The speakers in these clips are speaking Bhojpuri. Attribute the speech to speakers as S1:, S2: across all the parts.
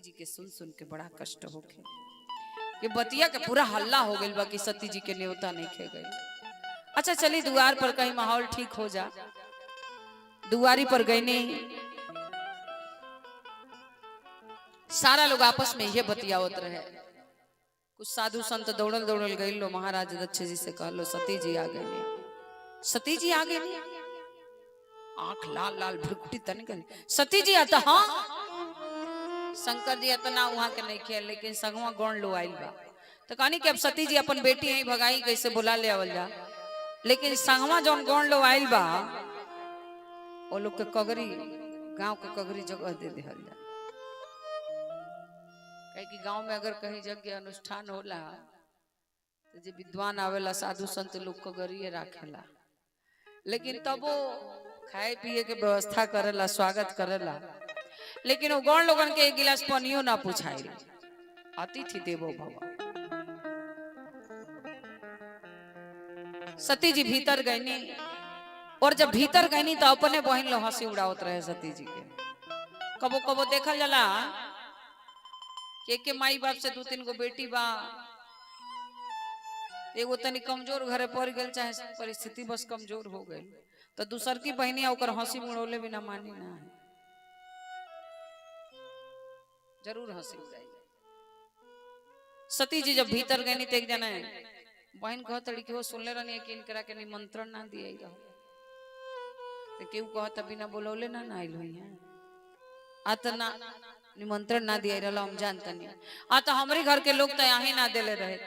S1: जी के सुन के बड़ा कष्ट होके ये बतिया के पूरा हल्ला हो गइल बा कि सती जी के न्योता नहीं खे गई। अच्छा चली द्वार पर कहीं माहौल ठीक हो जा। दुआरी पर गई नहीं, सारा लोग आपस में ये बतियावत रहे। कुछ साधु संत दौड़ल दौड़ल गई लो महाराज दक्ष जी से कह लो सती जी आ गई। सती जी आ गई, आंख लाल लाल भ्रुकुटी तन गई। सती जी आता हाँ शंकर जी इतना वहां के नहीं खेल लेकिन संगवा गौण लो आइल बा तो कहनी कि अब सती जी अपन बेटी यही भगाई कैसे बुला ले आवल जा। लेकिन संगवा जौन गौण लो आइल बा वो लोग के कगरी गांव के कगरी जगह दे दिहल जा। कहे कि गांव में अगर कहीं यज्ञ अनुष्ठान होला तो जो विद्वान आवेला साधु संत लोग कगरिए राखेला, लेकिन तब वो खाए पिए के व्यवस्था करेला स्वागत करेला। लेकिन वो गौण लोगन के एक गिलास पानियो ना पूछाई। अतिथि देवो भव। सती जी भीतर गईनी और जब भीतर गईनी तो अपने बहन लो हंसी उड़ावत रहे सती जी के। कबो कबो देखल जाला के माई बाप से 2-3 गो बेटी बा, एगो तनी कमजोर घरे पड़ गल चाहे परिस्थिति बस कमजोर हो गई तो दूसर की बहनिया ओकर हंसी मुड़ौले बिना मानी ना है, जरूर हंसी उड़ाई। सती जी जब भीतर गई तो एक जना बहन कहतड़ी कि वो सुनले रहनी कि इनकरा के निमंत्रण ना दिए रहो तो केहू कहता बिना बोलौले ना आइल हुई है आतना निमंत्रण ना दिए रहला हम जानतनी आ तो हमरे घर के लोग तो यहाँ ना देले रहे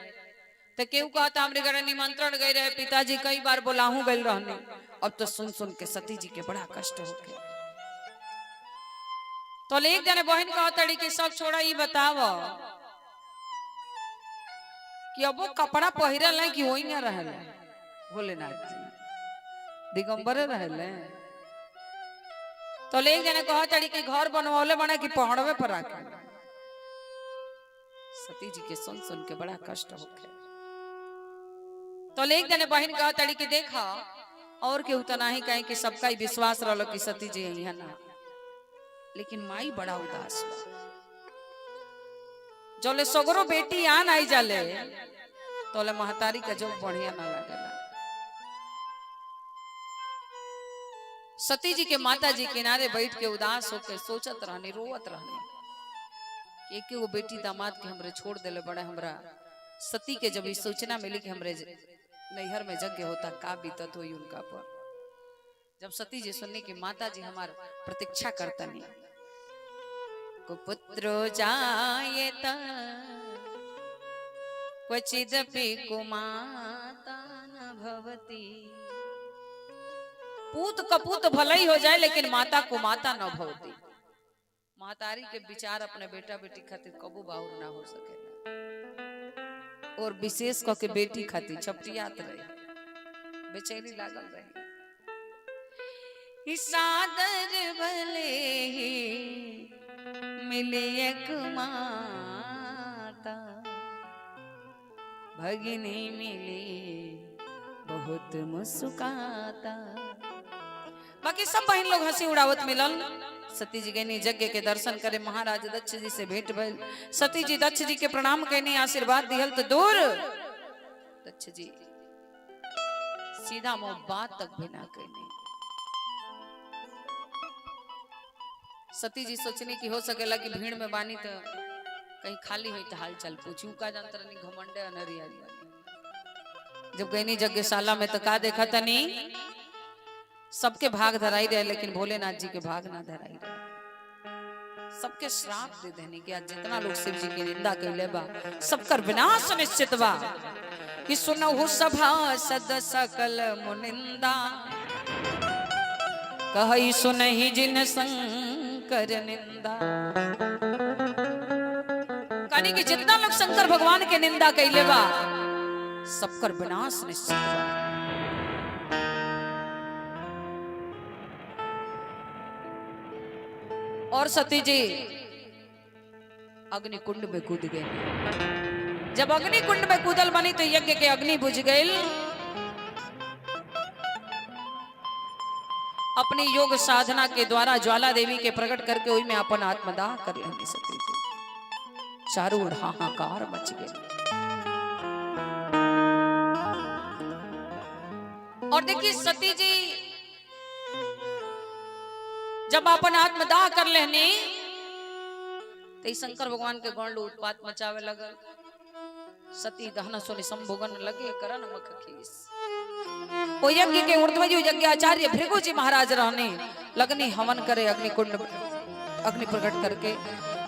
S1: तो केहू कहता हमरे घर निमंत्रण गए रहे पिताजी कई बार बोलाहू गइल रहने। अब तो सुन के सती जी के बड़ा कष्ट होके तो एक जने बहन कहतड़ी कि सब छोड़ा ये बताव कि अब वो कपड़ा पहिरल है कि वही ना रहल भोलेनाथ जी दिगंबर रहल तो ले जने कहतड़ी कि घर बनवले बने कि पहाड़वे पर आके। सती जी के सुन के बड़ा कष्ट होके तो ले जने बहन कहतड़ी कि देखा और के उतना ही कहे कि सबका ही विश्वास रहलो कि सती जी यहाँ ना, लेकिन माई बड़ा उदास बा। जोले सगरो बेटी आन आई जाले तोले महतारी का जो बढ़िया ना लगेला। सती जी के माता जी किनारे बैठ के उदास होकर सोचत रहनी रोवत रहनी एक वो बेटी दामाद के हमरे छोड़ देले बड़े। हमरा सती के जब इस सूचना मिली कि हमरे नैहर में यज्ञ होता का बीतत हुई उनका पर। जब सती जी सुनने की माता जी हमार प्रतीक्षा करता नहीं कुपुत्रो जायेत क्वचिदपि कुमाता न भवति। पूत कपूत भलाई हो जाए लेकिन माता को माता न भवती। महतारी के विचार अपने बेटा बेटी खातिर कबू बाहुर ना हो सकेला और विशेष करके बेटी खातिर छपटियात रहे बेचैनी लागल रहे। सादर भले ही मिले एक माता भगिनी मिली बहुत मुस्कुराता। बाकी सब बहन लोग हंसी उड़ावत मिलल। सती जी गई यज्ञ के दर्शन करे, महाराज दक्ष जी से भेंट भइल। सती जी दक्ष जी के प्रणाम कहनी आशीर्वाद दिहल तो दूर दक्ष जी सीधा मुंह बात तक भी ना कहनी। सती जी सोचनी कि हो सकेला कि भीड़ में बानी तो कहीं खाली हुई तो हाल चाल पूछू का जानतरनी घमंडे अनरिया। जब गई यज्ञशाला में तो का देखा तनी सबके भाग धराई रहे लेकिन भोलेनाथ जी के भाग ना धराई रहे। सबके श्राप दे देने कि आज जितना लोग शिव जी की निंदा कैले बा सबकर विनाश निश्चित बा। कि सुनहु सभा सद सकल मुनिंदा कहई सुनहि जिन शंकर निंदा। कहनी कि जितना लोग शंकर भगवान के निंदा कैले बा सबकर विनाश निश्चित बा। और सती जी अग्नि कुंड में कूद गए। जब अग्नि कुंड में कूदल बनी तो यज्ञ के अग्नि बुझ गई। अपनी योग साधना के द्वारा ज्वाला देवी के प्रकट करके वही में अपन आत्मदाह कर लेनी सती जी। चारों ओर हाहाकार मच गया। और देखिए सती जी जब अपन आत्मदाह कर लेने तो शंकर भगवान के गौण उत्पात मचावे लगल। सती दहन सोनि संभोगन लगे करन मख खीस। ओ यज्ञ के ऊर्ध्वज यज्ञ आचार्य भृगु जी महाराज रहने लगनी हवन करे अग्निकुंड अग्नि प्रकट करके।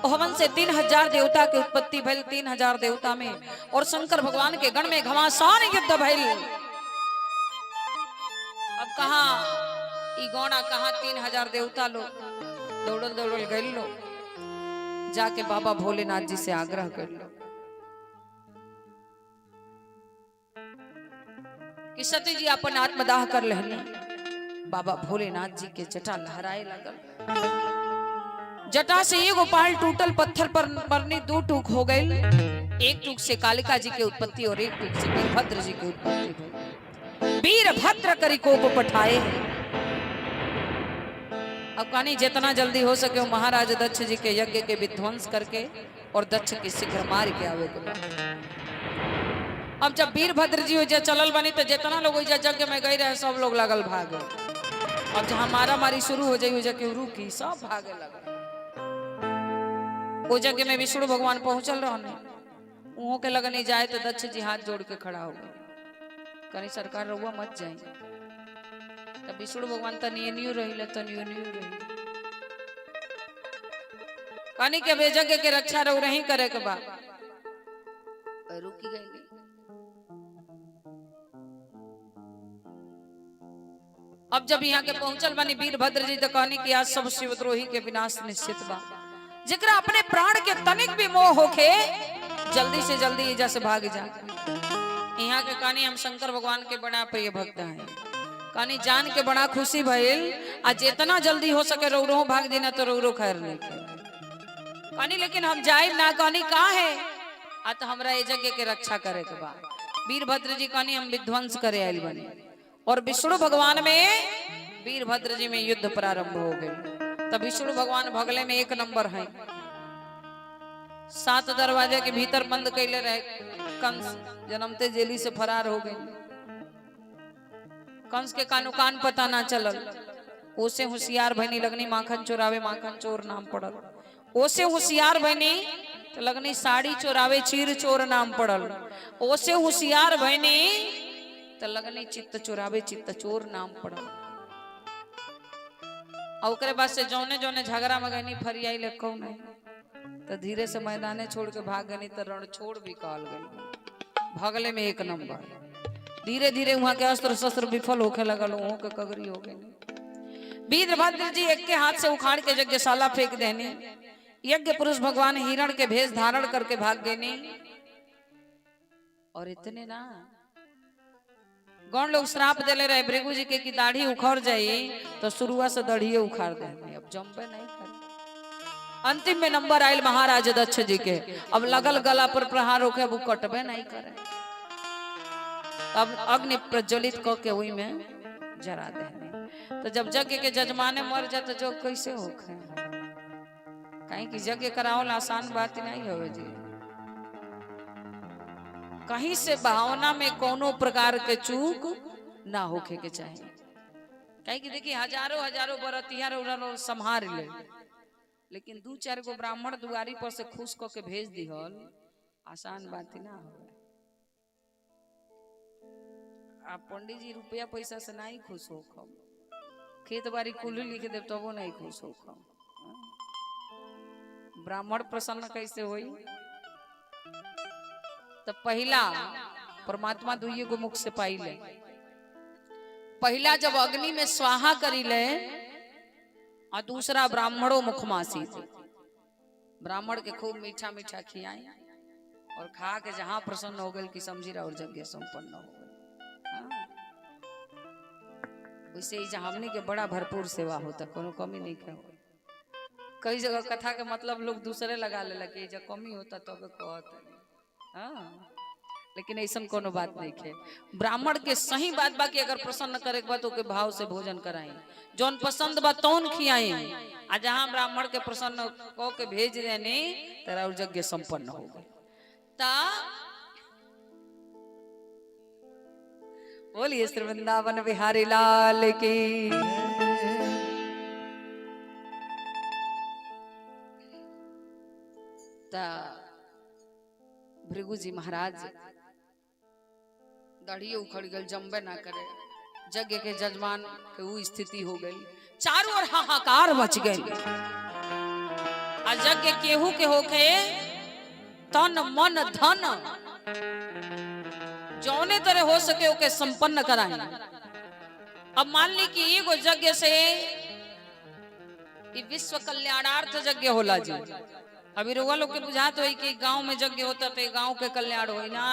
S1: हवन से 3000 देवता की उत्पत्ति भइल। 3000 देवता में और शंकर भगवान के गण में घमासान युद्ध भइल। अब कहा ई गौड़ा कहा 3000 देवता लोग दौड़ल दौड़ल गए लो जाके बाबा भोलेनाथ जी से आग्रह कर लो कि सती जी अपन आत्मदाह कर लेनी। बाबा भोलेनाथ जी के जटा लहराए लगल। जटा से एगो पाल टूटल पत्थर पर मरनी 2 टूक हो गई। एक टूक से कालिका जी की उत्पत्ति और एक टूक से वीरभद्र जी की उत्पत्ति हुई। वीरभद्र करी कोप पठाए। अब कहानी जितना जल्दी हो सके महाराज दक्ष जी के यज्ञ के विध्वंस करके और दक्ष की शीघ्र मार के आवे। अब जब वीरभद्र जी जो चलल बनी तो जितना लोग यज्ञ में गए रहे सब लोग लगल भागे। अब जहां मारा मारी शुरू हो जाए के रुकी सब भागे लगल। वो यज्ञ में विष्णु भगवान पहुंचल रहने उहों के लगने जाए तो दक्ष जी हाथ जोड़ के खड़ा हो गए। कहीं सरकार रहुआ मत जाए। तब विष्णु भगवान तनियो रही तनियो रही कहानी के बेजग के रक्षा रहो नहीं करे के बाद रुकी गई। अब जब यहाँ के पहुंचल बनी वीरभद्र जी तो कहनी कि आज सब शिवद्रोही के विनाश निश्चित बा। जिकरा अपने प्राण के तनिक भी मोह होके जल्दी से जल्दी एजा से भाग जा। यहाँ के कहानी हम शंकर भगवान के बड़ा प्रिय भक्त हैं। कहानी जान के बड़ा खुशी भइल। आज जितना जल्दी हो सके रौरो भाग देना तो रौरो खैर नहीं कहानी लेकिन हम जाए ना। कहानी कहा है आ तो हमरा ए जगह के रक्षा करे के बा। वीरभद्र जी कहानी हम विध्वंस करे आयल बने और विष्णु भगवान में वीरभद्र जी में युद्ध प्रारंभ हो गए। तब विष्णु भगवान भगले में 1 नंबर है। 7 दरवाजे के भीतर बंद कैले रहे। कंस जन्मते जेली से फरार हो गए। कंस के कानो कान पता ना चलल। ओसे होशियार भैनी लगनी माखन चोरावे माखन चोर नाम पड़ल। ओसे होशियार भैनी तो लगनी साड़ी चोरावे चीर चोर नाम पड़ल। ओसे होशियार भैनी तो लगनी चित्त चोरावे चित्त चोर नाम पड़ल। और ओकरे बाद से जौने जौने झगड़ा में गई फरियाई ले कौन है तो धीरे से मैदाने छोड़ के भाग गई तो रण छोड़ भी कहल गई। भगले में 1 नंबर। धीरे धीरे वहां के अस्त्र शस्त्र विफल होके लगल। वहां के कगरी हो गई। वीरभद्र जी एक के हाथ से उखाड़ के यज्ञशाला फेंक देने। यज्ञ पुरुष भगवान हिरण के भेष धारण करके भाग गए। और इतने ना गौण लोग श्राप देले रहे भृगु जी के कि दाढ़ी उखड़ जाई तो शुरुआत से दाढ़ी उखाड़ देने। अब जंपे नहीं करे। अंतिम में नंबर आयल महाराज दक्ष जी के। अब लगल गला पर प्रहार होके अब कटबे नहीं करे। अब अग्नि प्रज्वलित करके वही में जरा देने। तो जब यज्ञ के जजमाने मर जाए तो जो कैसे होखे। कहीं की यज्ञ करावल आसान बात नहीं होवे जी। कहीं से भावना में कोनो प्रकार के चूक ना होखे के चाहिए। कहीं की देखिए हजारों हजारों बरतियार संहार ले लेकिन 2-4 गो ब्राह्मण दुआरी पर से खुश क के भेज दिहल आसान बात ना हो। आप पंडित जी रुपया पैसा से नहीं खुश हो खम। खेत बाड़ी कुल्ली लिख दे तब तो नहीं खुश हो खम। ब्राह्मण प्रसन्न कैसे होई। तो पहला परमात्मा 2 गो मुख से पाई ले। पहला जब अग्नि में स्वाहा करी ले और दूसरा ब्राह्मणों मुखमासी थे। ब्राह्मण के खूब मीठा मीठा खियाई और खा के जहां प्रसन्न हो गए कि समझी रहा और यज्ञ संपन्न हो गए। वैसे ही हमने के बड़ा भरपूर सेवा होता कोनो कमी नहीं है। कई जगह कथा के मतलब लोग दूसरे लगा ले कि जब कमी होता तब कहते। हाँ लेकिन ऐसा कोनो बात नहीं है। ब्राह्मण के सही बात बा कि अगर प्रसन्न करे के बाद ओके भाव से भोजन कराई, जौन पसंद बा तौन खियाई। आ जहां ब्राह्मण के प्रसन्न को के भेज देनी तेरा यज्ञ संपन्न हो गई। ता बोलिए श्री वृंदावन बिहारी लाल की। ता भृगु जी महाराज दाढ़ी उखड़ गई, जम्बे ना करे, यज्ञ के जजमान के वो स्थिति हो गई, चारों ओर हाहाकार मच गई। यज्ञ केहू के होके तन मन धन जौने तरह हो सके ओके संपन्न कराए। अब मान ली कि एगो यज्ञ से विश्व कल्याणार्थ यज्ञ होला जी। अभी रोगा लोग के बुझात हो कि गांव में यज्ञ होता तो गांव के कल्याण हो ना,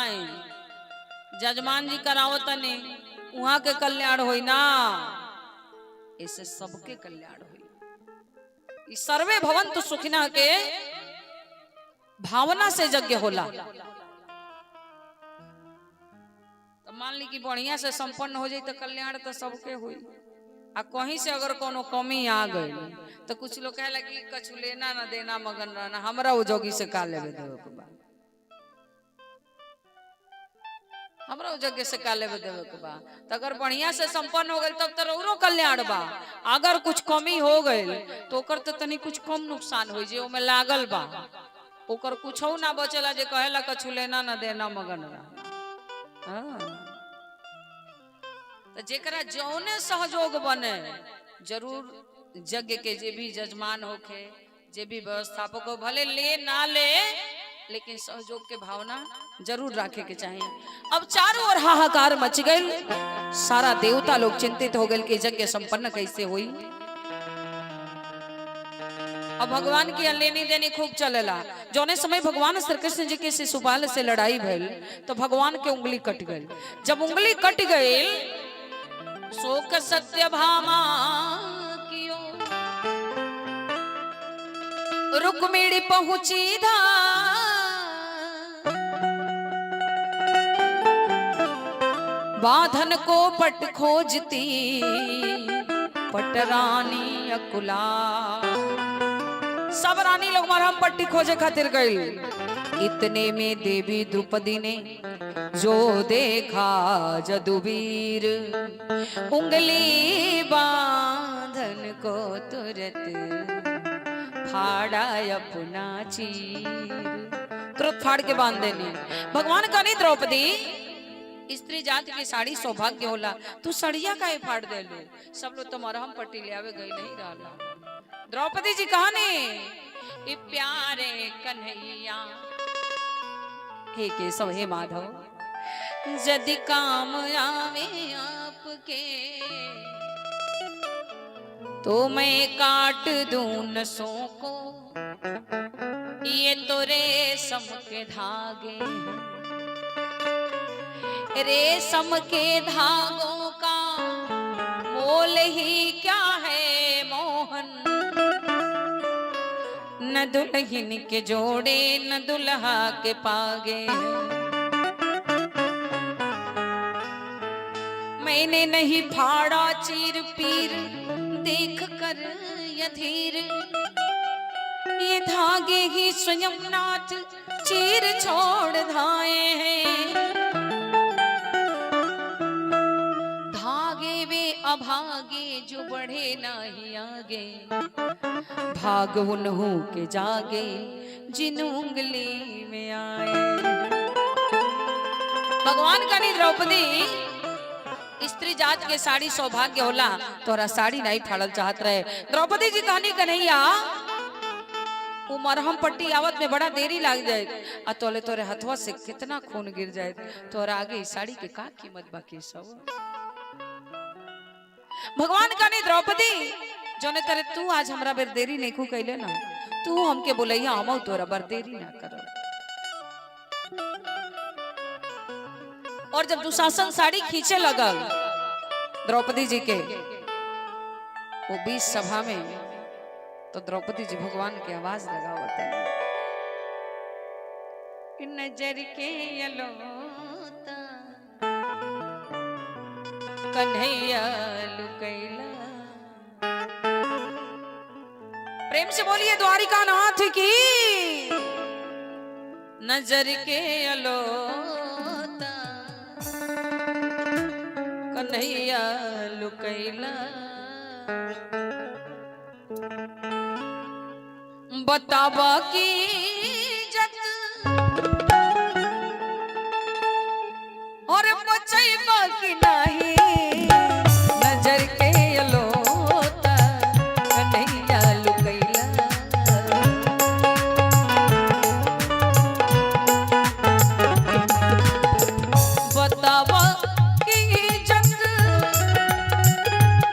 S1: जजमान जी करावत नहीं वहां के कल्याण हो ना, ऐसे सबके कल्याण हो। सर्वे भवन्तु सुखिनः के भावना से यज्ञ होला। तो मान ली कि बढ़िया से संपन्न हो जाए तो कल्याण तो सबके हुई। आ कहीं से अगर कोनो कमी आ गई तो कुछ लोग कहे लगी कछु लेना ना देना मगन रहना, हमरा वो जोगी से का लेवे देवे के बा, हमरा वो जगह से का लेवे देवे के बा। तो अगर बढ़िया से संपन्न हो गई तब तो रौरो कल्याण बा। अगर कुछ कमी हो गई तो ओकर तो तनी कुछ कम नुकसान हो जे ओमे लागल बा, ओकर कुछो ना बचेला जे कहेला कछु लेना ना देना मगन रहना। हां तो जेकरा जौने सहयोग बने जरूर यज्ञ के जे भी जजमान होके जे भी व्यवस्थापक हो भले ले ना ले लेकिन सहयोग के भावना जरूर रखे के चाहिए। अब चारों ओर हाहाकार मच गई, सारा देवता लोग चिंतित हो गए कि यज्ञ संपन्न कैसे हुई। अब भगवान की लेनी देनी खूब चलेला। जौने समय भगवान श्री कृष्ण जी के शिशुपाल से लड़ाई भइल तो भगवान के उंगली कट गई। जब उंगली कट गई शोक सत्य भामा कियो, रुक्मिणी पहुंची धा, बाधन को पट खोजती पटरानी अकुला। सब रानी लोग मरहम पट्टी खोजे खातिर गई। इतने में देवी द्रौपदी ने जो देखा जदुवीर, उंगली बांधन को तुरंत फाड़ा अपना चीर। तुरंत फाड़ के बांध देनी। भगवान कहनी द्रौपदी स्त्री जाति की साड़ी सौभाग्य होला, तू सड़िया काहे फाड़ दे लो। सब लोग तो मरहम पट्टी ले आवे गई नहीं रहला। द्रौपदी जी कहानी प्यारे कन्हैया हे केशव हे माधव, यदि काम आवे आपके तो मैं काट दूं नसों को, ये तो रेशम के धागे, रेशम के धागों का मोल ही क्या है मोहन, न दुल्हन के जोड़े न दुल्हा के पागे। मैंने नहीं फाड़ा चीर पीर देख कर यधीर, ये धागे ही स्वयं नाथ चीर छोड़ धाए हैं। धागे वे अभागे जो बढ़े नहीं आगे, भाग उन्हों के जागे जिन उंगली में आए। भगवान का नी द्रौपदी स्त्री जात के साड़ी सौभाग्य होला, तोरा साड़ी नहीं फाड़ल चाहत रहे। द्रौपदी जी कहनी कन्हैया वो मरहम पट्टी आवत में बड़ा देरी लाग जाए, आ तोले तोरे हथवा से कितना खून गिर जाए, तोरा आगे साड़ी के का कीमत बाकी सब। भगवान कहनी द्रौपदी जोने तेरे तू आज हमरा बेर देरी नहीं खू कैले ना, तू हमके बोलैया हम तोरा बर देरी ना करो। और जब दुशासन साड़ी खींचे लगल द्रौपदी जी के वो बीच सभा में, तो द्रौपदी जी भगवान की आवाज लगावत है, नजर के अलो कन्हैया लुकैला। प्रेम से बोलिए द्वारिका नाथ की। नजर के अलोता कन्हैया लुकैला। बतावा की जत और बचैबा की नहीं। नजर के अलोता कन्हैया लुकैला। बतावा की जत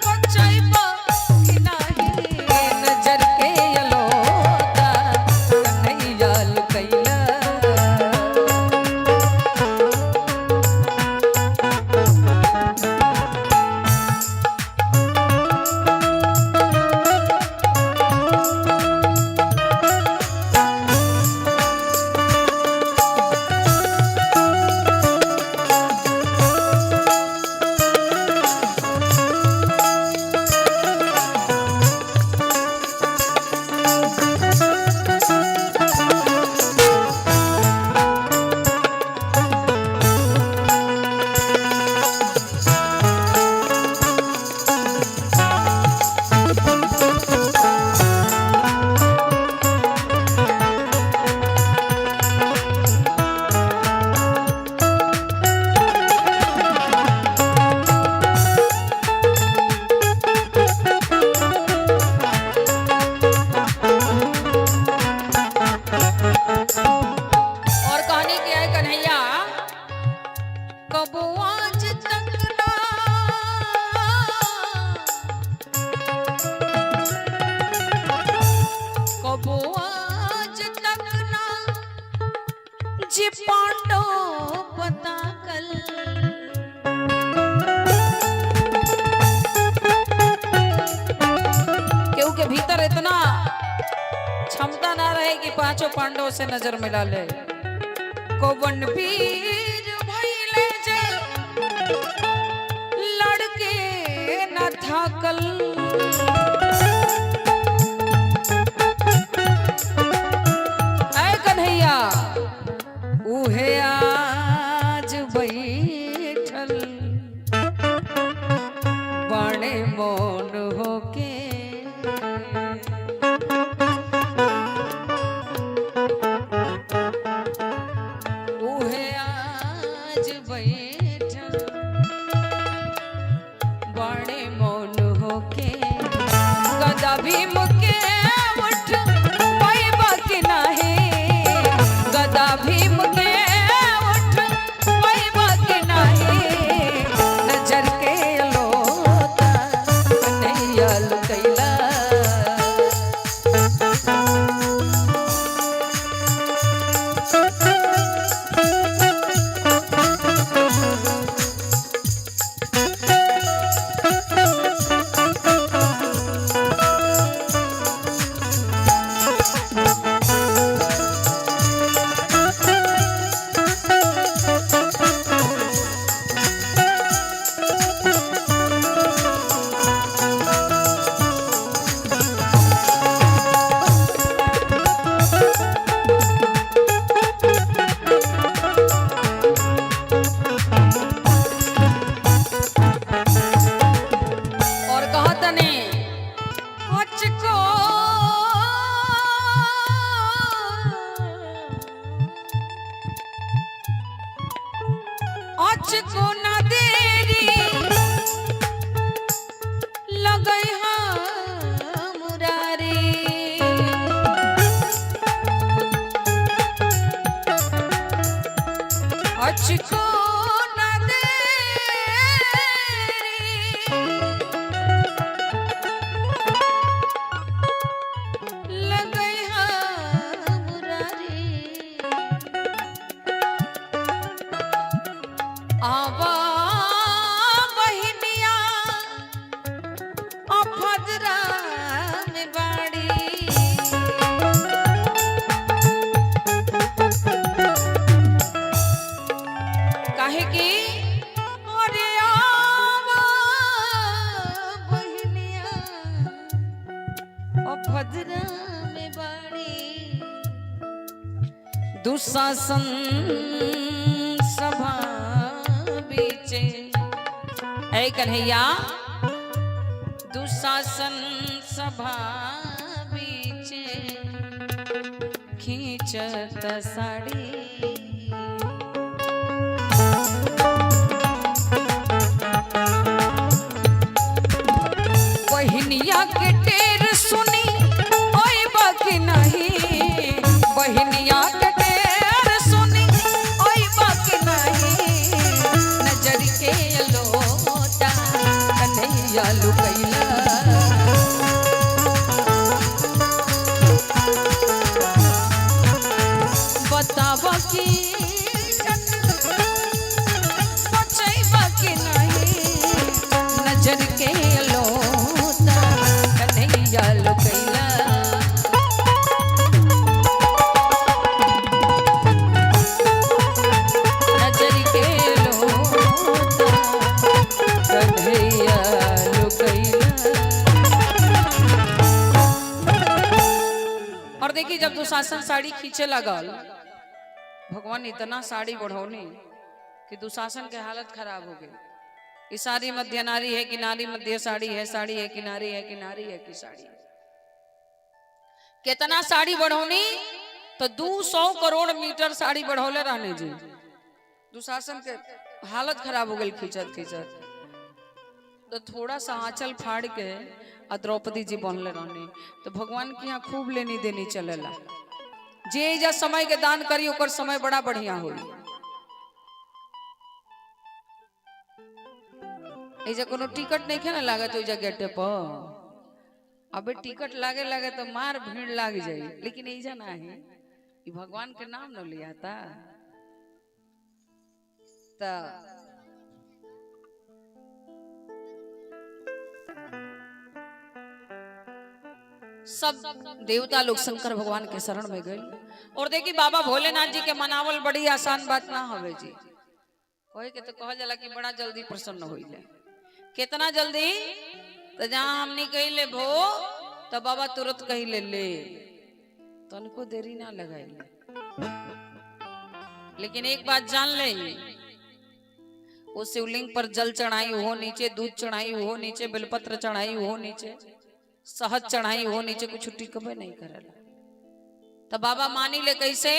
S1: बचैबा की नहीं। नजर के अलोता कन्हैया लुकैला। जी पांडो पता कल। क्योंकि भीतर इतना क्षमता ना रहे कि पांचों पांडवों से नजर मिला ले। कौवन वीर भइले जे लड़के न थाकल। उहे आज बैठल बाणे मौन होके। उहे आज बैठल बाणे मौन होके। गदा भीम के उठ पैबा के नाही। गदा भीम के को ना देरी लगई मुरारी। को ना देरी लगई मुरारी। आवा बहिनिया अफदरा में बाड़ी। दुशासन सभा बीचे, ऐ कन्हैया दुशासन सभा बीचे खींचत साड़ी। बहिनिया के टेर सुनी ओई बाकी नहीं, बहिनिया के टेर सुनी ओई बाकी नहीं, नजर के लोटा कन्हैया लुकैला। बतावा की बचैबा की नहीं, नजर के लोटा कन्हैया लुकैला। नजर के लोटा कन्हैया लुकैला। और देखिए जब दुशासन साड़ी खींचे लगल, भगवान इतना साड़ी बढ़ौनी कि दुशासन के हालत खराब हो गई। इस साड़ी मध्य नारी है कि नारी मध्य साड़ी है, साड़ी है कि नारी है कि नारी है कि साड़ी है। कितना साड़ी बढ़ौनी तो 200 करोड़ मीटर साड़ी बढ़ौले रहने जी। दुशासन के हालत खराब हो गई खींचत खींचत। तो थोड़ा सा आंचल फाड़ के द्रौपदी जी बनले रहने। तो भगवान के यहाँ खूब लेनी देनी चलेला। जे जा समय के दान करी ओकर समय बड़ा बढ़िया होई। ऐजा कोनो टिकट नहीं ना लागत ओइजा गेटे पर। अबे टिकट लागे लागे तो मार भीड़ लाग जाई, लेकिन ऐजा ना है, ये भगवान के नाम न लिया था। सब देवता लोग शंकर भगवान के शरण में गए। और देखी बाबा भोलेनाथ जी के मनावल बड़ी आसान बात ना हवे जी। कोई के तो कहल जाला कि बड़ा जल्दी प्रसन्न होइले। कितना जल्दी? तो जहां हमनी कहिले भो तो बाबा तुरंत कहिले ले, तो उनको देरी ना लगाइले। लेकिन एक बात जान ले, उस शिवलिंग पर जल चढ़ाई हो नीचे, दूध चढ़ाई हो नीचे, बेलपत्र चढ़ाई हो नीचे, सहज चढ़ाई हो नीचे, कुछ छुट्टी कबे नहीं करेला। तब बाबा मानी ले कैसे?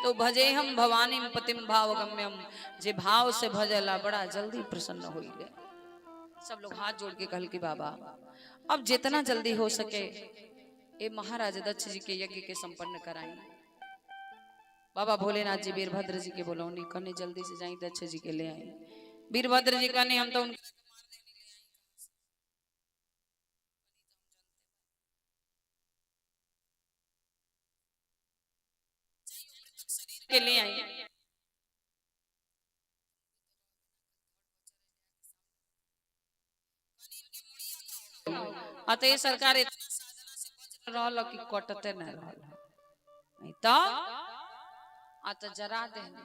S1: तो भजे हम भवानी पतिम भावगम्यम, जे भाव से भजला बड़ा जल्दी प्रसन्न होइले। सब लोग हाथ जोड़ के कहल कि बाबा अब जितना जल्दी हो सके ये महाराज दक्ष जी के यज्ञ के संपन्न कराई। बाबा भोलेनाथ जी वीरभद्र जी के बोलौनी, कने जल्दी से जाई दक्ष जी के ले आई। वीरभद्र जी कहने हम तो के ले आई। अतः सरकार रहल कि कटते न रहल, नहीं तो अत जरा देने।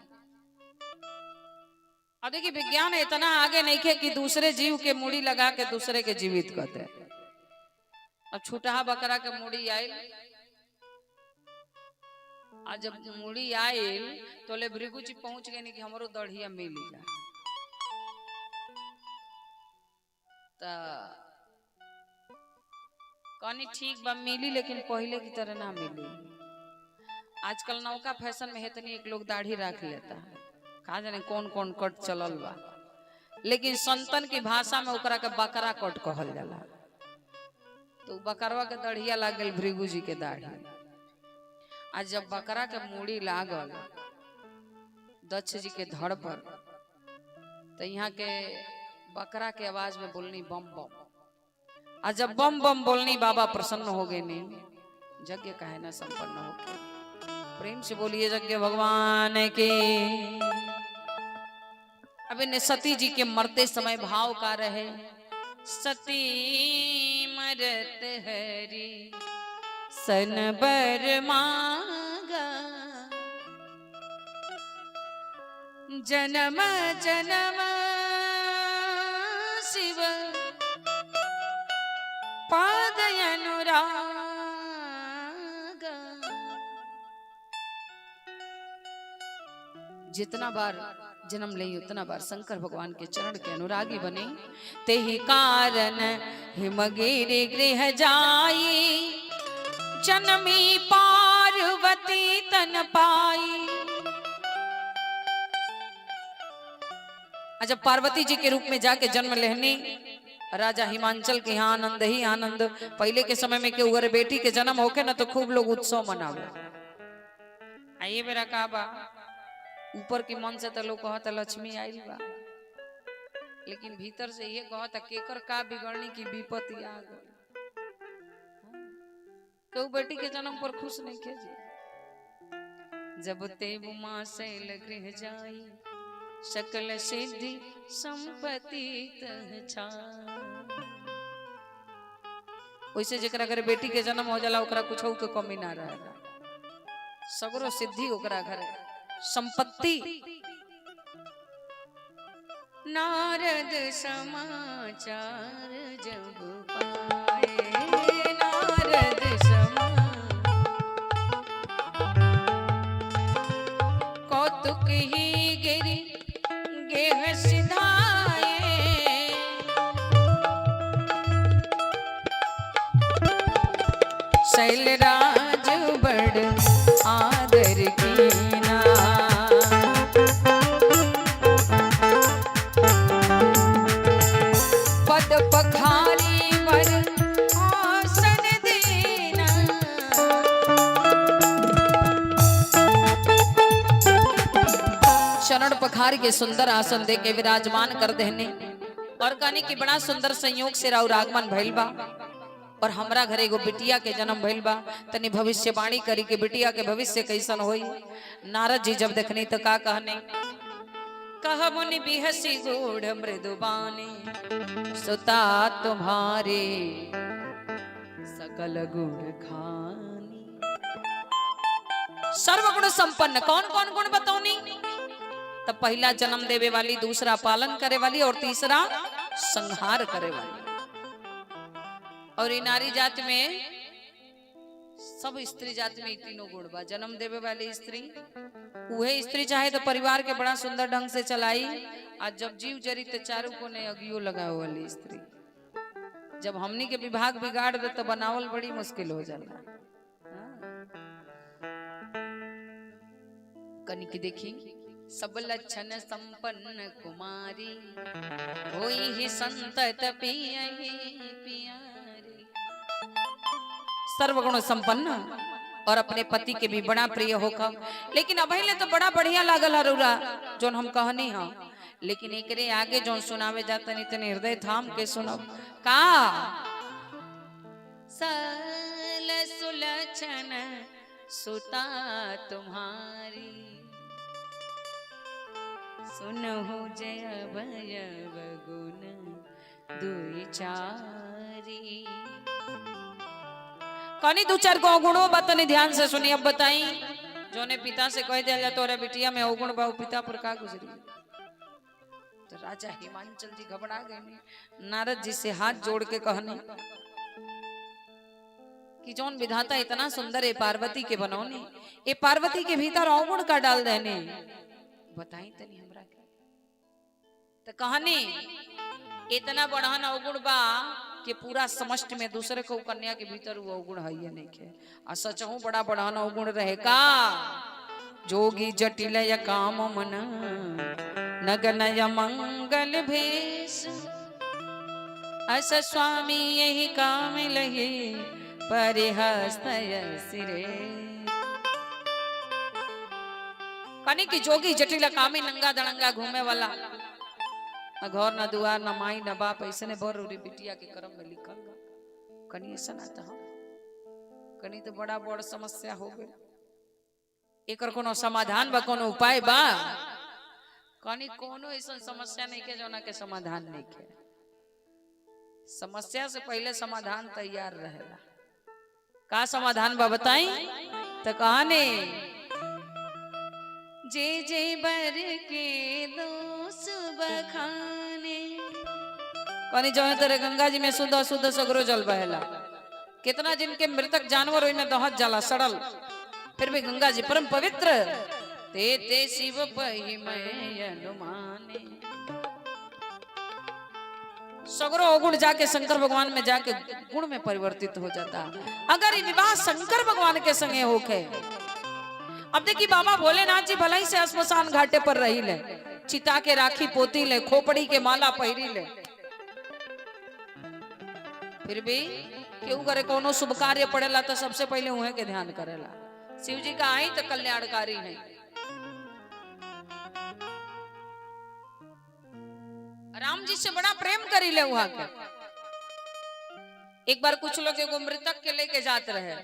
S1: अब देखिए विज्ञान इतना आगे नहीं है कि दूसरे जीव के मुड़ी लगा के दूसरे के जीवित करते। अब छुटहा बकरा के मुड़ी आयल, और जब मुड़ी आयल तो ले भृगु जी पहुंच गए नहीं कि हमारो दढ़िया मिली जा। कहनी ठीक बा मिली, लेकिन पहले की तरह ना मिली। आजकल नौका फैशन में इतनी एक लोग दाढ़ी रख लेता है, कहा जाने कौन कौन कट चलल बा। लेकिन संतन की भाषा में ओकरा के बकरा कट कहल जाला। तो बकरवा के दढ़िया लाग गई भृगु जी के दाढ़ी। आज जब बकरा के मूड़ी लागल दक्ष जी के धड़ पर, तो यहाँ के बकरा के आवाज में बोलनी बम बम। आज जब बम बम बोलनी बाबा प्रसन्न हो गए। नहीं यज्ञ काहे ना संपन्न हो गए। प्रेम से बोलिए यज्ञ भगवान के। अब इन सती जी के मरते समय भाव का रहे, सती मरत हरि सन बर मांगा, जन्म जन्म शिव पाद अनुराग, जितना बार जन्म ले उतना बार शंकर भगवान के चरण के अनुरागी बने। ते ही कारण हिमगिरि गृह जाई, जन्मी पार्वती तन पाई। जब पार्वती जी के रूप में जाके जन्म लेने राजा हिमांचल के यहाँ आनंद ही आनंद। पहले के समय में के उगर बेटी के जन्म होके ना तो खूब लोग उत्सव मनावे। आइए मेरा का बा ऊपर के मन से तो लोग कहता लक्ष्मी आई बा, लेकिन भीतर से ये कहता केकर का बिगड़नी की विपत्ति आ गई। तो बेटी के जन्म पर खुश नहीं खे जी। जब तेब मां शैल गृह जाई, सकल सिद्धि संपत्ति तह छाई। वैसे जेकरा घर बेटी के जन्म हो जाला ओकरा कुछ के कमी ना रहेला, सगरो सिद्धि ओकरा घरे संपत्ति। नारद समाचार जब पाए, नारद कौतुक ही गिरी गेह सिधाए। शैलराज बड़ आदर कीना, पद पखारी वर आसन देना। शरण पखार के सुंदर आसन दे के विराजमान कर देने और कहने की बड़ा सुंदर संयोग से राउर आगमन भइल बा और हमरा घरे एगो बिटिया के जन्म भइल बा। तनी भविष्यवाणी करी के बिटिया के भविष्य कैसन होई। नारद जी जब देखनी तो का कहने, कह मुनि बिहसी गूढ़ मृदुबानी, सुता तुम्हारे सकल गुण खानी। सर्वगुण संपन्न कौन कौन गुण बतौनी? तब पहला जन्म देवे वाली, दूसरा पालन करे वाली और तीसरा संहार करे वाली। और ये नारी जात में सब स्त्री जात में तीनों गुण बा। जन्म देवे वाली स्त्री, वह स्त्री चाहे तो परिवार के बड़ा सुंदर ढंग से चलाई, आज जब जीव जरी तो चारों को ने अगियो लगावे वाली स्त्री। जब हमनी के विभाग बिगाड़ दे तो बनावल बड़ी मुश्किल हो जाला। कनी की देखी, सब लक्षण संपन्न कुमारी, होई ही संतत पियहि प्यारी। सर्वगुण संपन्न और अपने पति के भी बड़ा प्रिय होकर, लेकिन अभले तो बड़ा बढ़िया लागल हरुरा जोन हम कहनी हा, लेकिन एकरे आगे जोन सुनावे जाता नहीं तने हृदय थाम के सुनब का। सल सुलक्षण सुता तुम्हारी, सुनहु जय भयव गुण दुई चारी। कनी दो चार गुणों बतनी ध्यान से सुनी। अब बताई जो ने पिता से कह दिया जाता है बिटिया में अवगुण बहु पिता पर का गुजरी। तो राजा हिमांचल जी घबरा गए। नारद जी से हाथ जोड़ के कहने कि जौन विधाता इतना सुंदर है पार्वती के बनौनी, ये पार्वती के भीतर अवगुण का डाल देने बताई तनी हमरा के। तो कहनी इतना बढ़ान अवगुण बा कि पूरा समष्टि में दूसरे को कन्या के भीतर वो अवगुण है ये नहीं के। आ सचहु बड़ा बढ़ान अवगुण रहे का। जोगी जटिल या काम मन, नगन या मंगल भेष, अस स्वामी यही काम लहे, परिहस्तय सिरे। कनी की जोगी जटिल कामी, नंगा दड़ंगा घूमे वाला, न घर न दुआर न माई न बाप, ऐसे ने भर उरी बिटिया के कर्म में लिखल बा। कनी ऐसा ना था, कनी तो बड़ा बड़ समस्या हो गई। एकर कोनो समाधान बा, कोनो उपाय बा? कनी कोनो ऐसा समस्या नहीं के जोना के समाधान नहीं के। समस्या से पहले समाधान तैयार रहेला। का समाधान बा बताई? तो कहानी जे जे बर के दोष बखाने। कनी जो तेरे गंगा जी में शुद्ध शुद्ध सगरो जल बहेला। कितना जिनके मृतक जानवर ओइमे दहत जाला सड़ल, फिर भी गंगा जी परम पवित्र। ते शिव पही मैं अनुमाने। सगरो अवगुण जाके शंकर भगवान में जाके गुण में परिवर्तित हो जाता। अगर ये विवाह शंकर भगवान के संगे होके, अब देखिए बाबा भोलेनाथ जी भलाई से श्मशान घाटे पर रही ले, चिता के राखी पोती ले, खोपड़ी के माला पहिरी ले, फिर भी क्यों करे कोनो शुभ कार्य पड़ेला तो सबसे पहले उन्हें के ध्यान करेला। शिव जी का आई तो कल्याणकारी है। राम जी से बड़ा प्रेम करी ले वहां के। एक बार कुछ लोग एगो मृतक के लेके जाते रहे,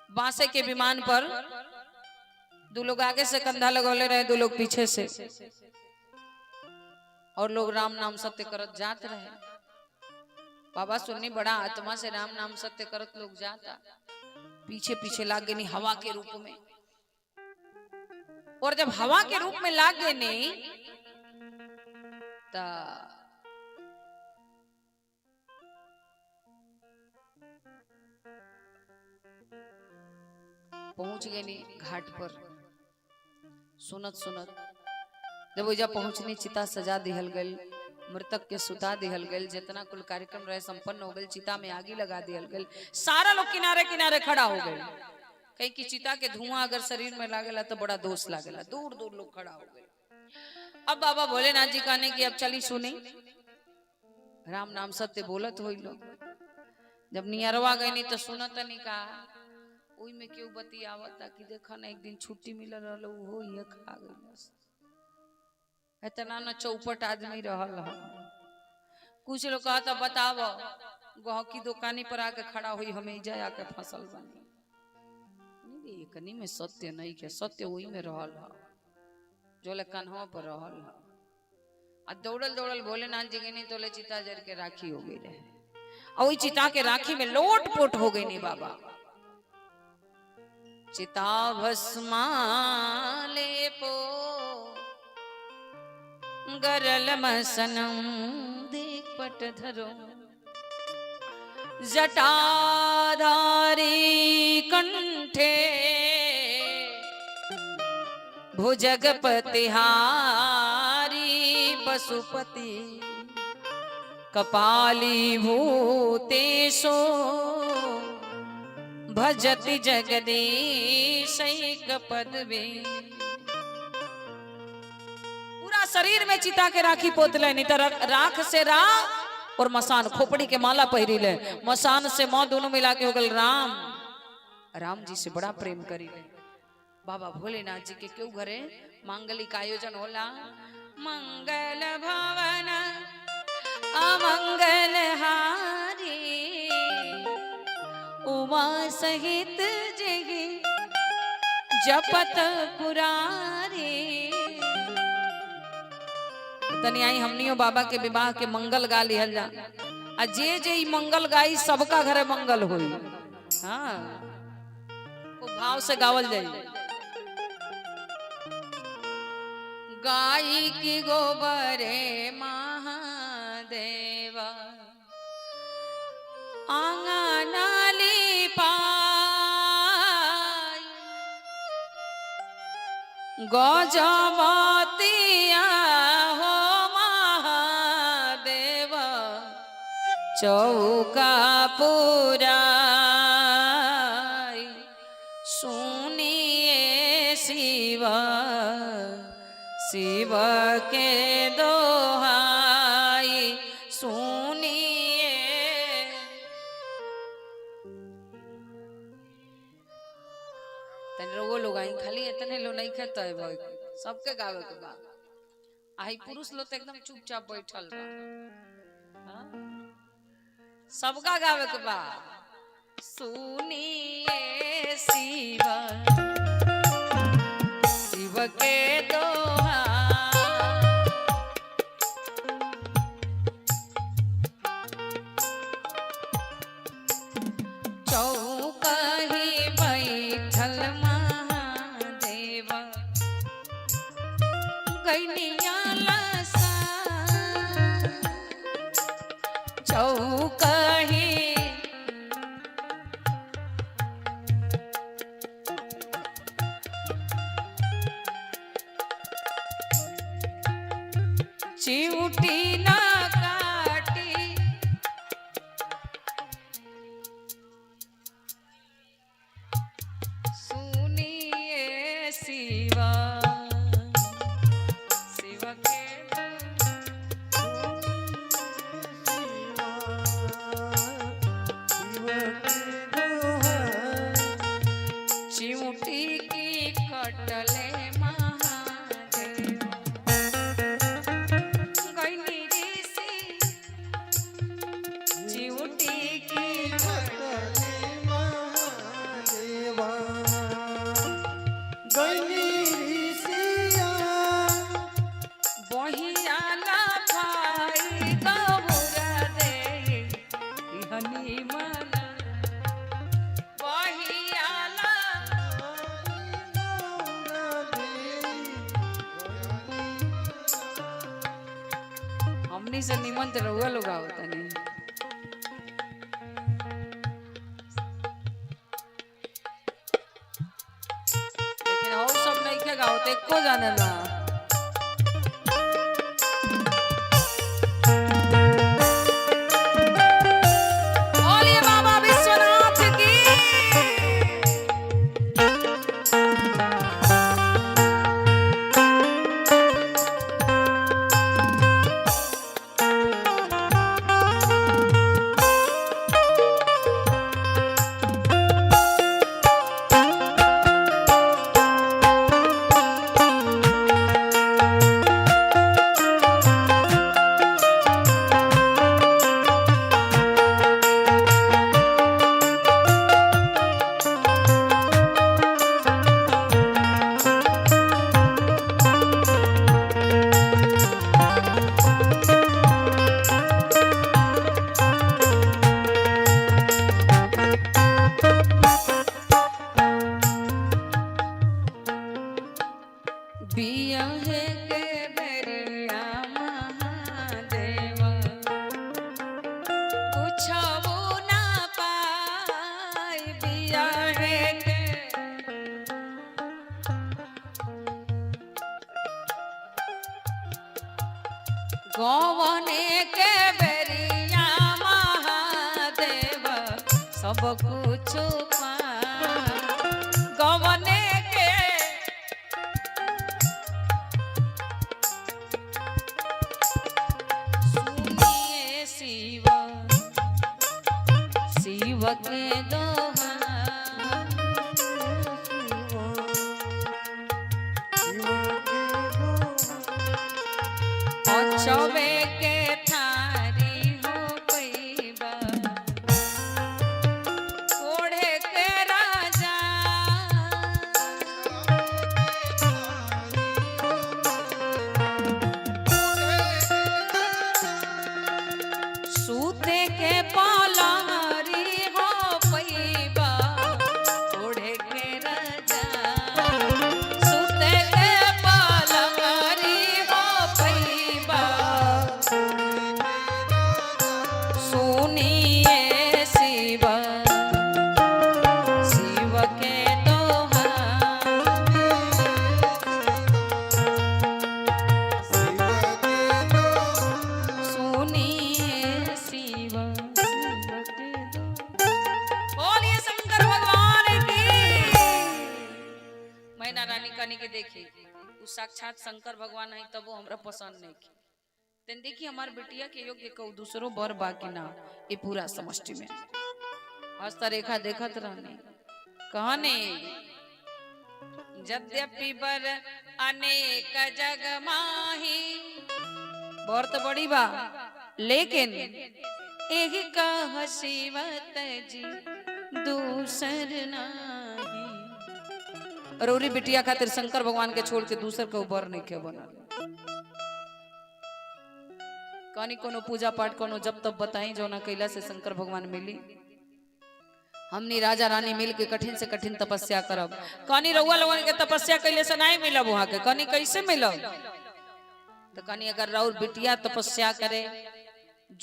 S1: बांसे के विमान पर, दो लोग आगे से कंधा लगौले रहे, दो लोग पीछे से, और लोग राम नाम सत्य करत जात रहे। बाबा सुननी बड़ा आत्मा से राम नाम सत्य करत लोग जाता, पीछे पीछे लाग गए हवा के रूप में। और जब हवा के रूप में लाग गए नहीं ता पहुंच गए नी घाट पर। सुनत सुनत जब वजह पहुंचनी, चिता सजा दिहल गई, मृतक के सुता दिहल गई, जितना कुल कार्यक्रम रहे संपन्न हो गई, चिता में आगी लगा दिहल गई। सारा लोग किनारे किनारे खड़ा हो गए, कहीं की चिता के धुआं अगर शरीर में लागेला तो बड़ा दोष लागेला। दूर दूर लोग खड़ा हो गए। अब बाबा भोलेनाथ जी कहने की अब चली सुनी, राम नाम सत्य बोलत हो लोग। जब नियरवा गई नहीं तो सुनत नहीं कहा, ओई में क्यों बतियावता कि देखा ना एक दिन छुट्टी मिल रहा हो, ये खा गई। इतना न चौपट आदमी रहल। कुछ लोग कहता बताव गह की दुकानी पर आके खड़ा हुई, हमें जाया के फसल बनी। एकनी में सत्य नहीं के, सत्य वही में रहल जो ले कन्हवा पर रहल। आ दौड़ल दौड़ल भोलेनाथ जी गई तो ले चिता जर के राखी हो गई रहे, और वही चिता के राखी में लोट पोट हो गई नहीं बाबा। चिता भस्मा लेपो गरल मसनम देख पट धरो, जटाधारी कंठे भुजगपति हारी पशुपति, कपाली भूतेशो भजति जगदीश पदवे। पूरा शरीर में चिता के राखी पोत ले, नहीं तो राख से राख और मसान खोपड़ी के माला पहिरी ले, मसान से मौ दोनों मिला के हो गल राम। राम जी से बड़ा प्रेम करी ले। बाबा भोलेनाथ जी के क्यों घरे मांगलिक आयोजन होला। मंगल भवन अमंगल हारी, उमा सहित जगी जपत पुरारी। तनी आई हमनियो बाबा के विवाह के मंगल गा लिहल जा। आ जे जे मंगल गाई सबका घरे मंगल होई। हाँ को भाव से गावल जाई। गाई की गोबरे महादेवा आंगनाली पाई, गजमतिया हो महादेवा चौका पुराई। सुनिए शिवा शिव के दोहाई, सुनिए। तने रोगो लोग आई खाली इतने लो नहीं कहता है भाई, सबके गावे के बा। आई पुरुष लोग तो एकदम चुपचाप बैठल बा। हाँ? सबका गावे के बा। सुनिए शिव शिव के दोहा, चौकही बैठल महादेव गैनिया लसा, चौकही चिउटी ना काटी सुनिए शिवा शिव के चिउटी की कटले महादेव गईनी ऋषि चिउटी की कटले
S2: महादेवा गईनी ऋषिया
S1: बहिया ना भाई गौरा दे हनी मन बहिया ना हमनी से निमन तो रहुआ लोग होता नहीं लेकिन और सब नहीं के गाओ ते को जाने ला बोलिए बाबा विश्वनाथ की बिया है के बेरिया महादेव कुछबो ना पाई बिया है के गवने के बेरिया महादेव सब कुछ पाई गवने के सुनिए शिव शिव के दोहा अचबे के थारी हो पैबा ओढ़े के राजा सूते के पलंगरी हो पैबा ओढ़े के राजा सूते के पलंगरी हो पैबा सुनिए शिव शिव के दोहा सुनिए शिव शिव के दोहा बोलिए शंकर भगवान की मैना रानी कनी के देखी उ साक्षात शंकर भगवान है तब वो हमरा पसंद नहीं की तेन देखी हमार बिटिया के योग्य कहू दूसरो बर बाकी ना ये पूरा समष्टि में हस्ता रेखा देखत रहने कहने यद्यपि बर अनेक जग माही बर तो बड़ी बा लेकिन एही कह शिवत जी दूसर नाही रौरी बिटिया खातिर शंकर भगवान के छोड़ के दूसर के बर नहीं के बनल कहानी कोनो पूजा पाठ कोनो जब तब बताई जो ना कैला से शंकर भगवान मिली हमनी राजा रानी मिल के कठिन से कठिन तपस्या करब कहानी रउआ लोगन के तपस्या कैले से नहीं मिलब वहां के कहानी कैसे मिलब तो कहानी अगर राउर बिटिया तपस्या करे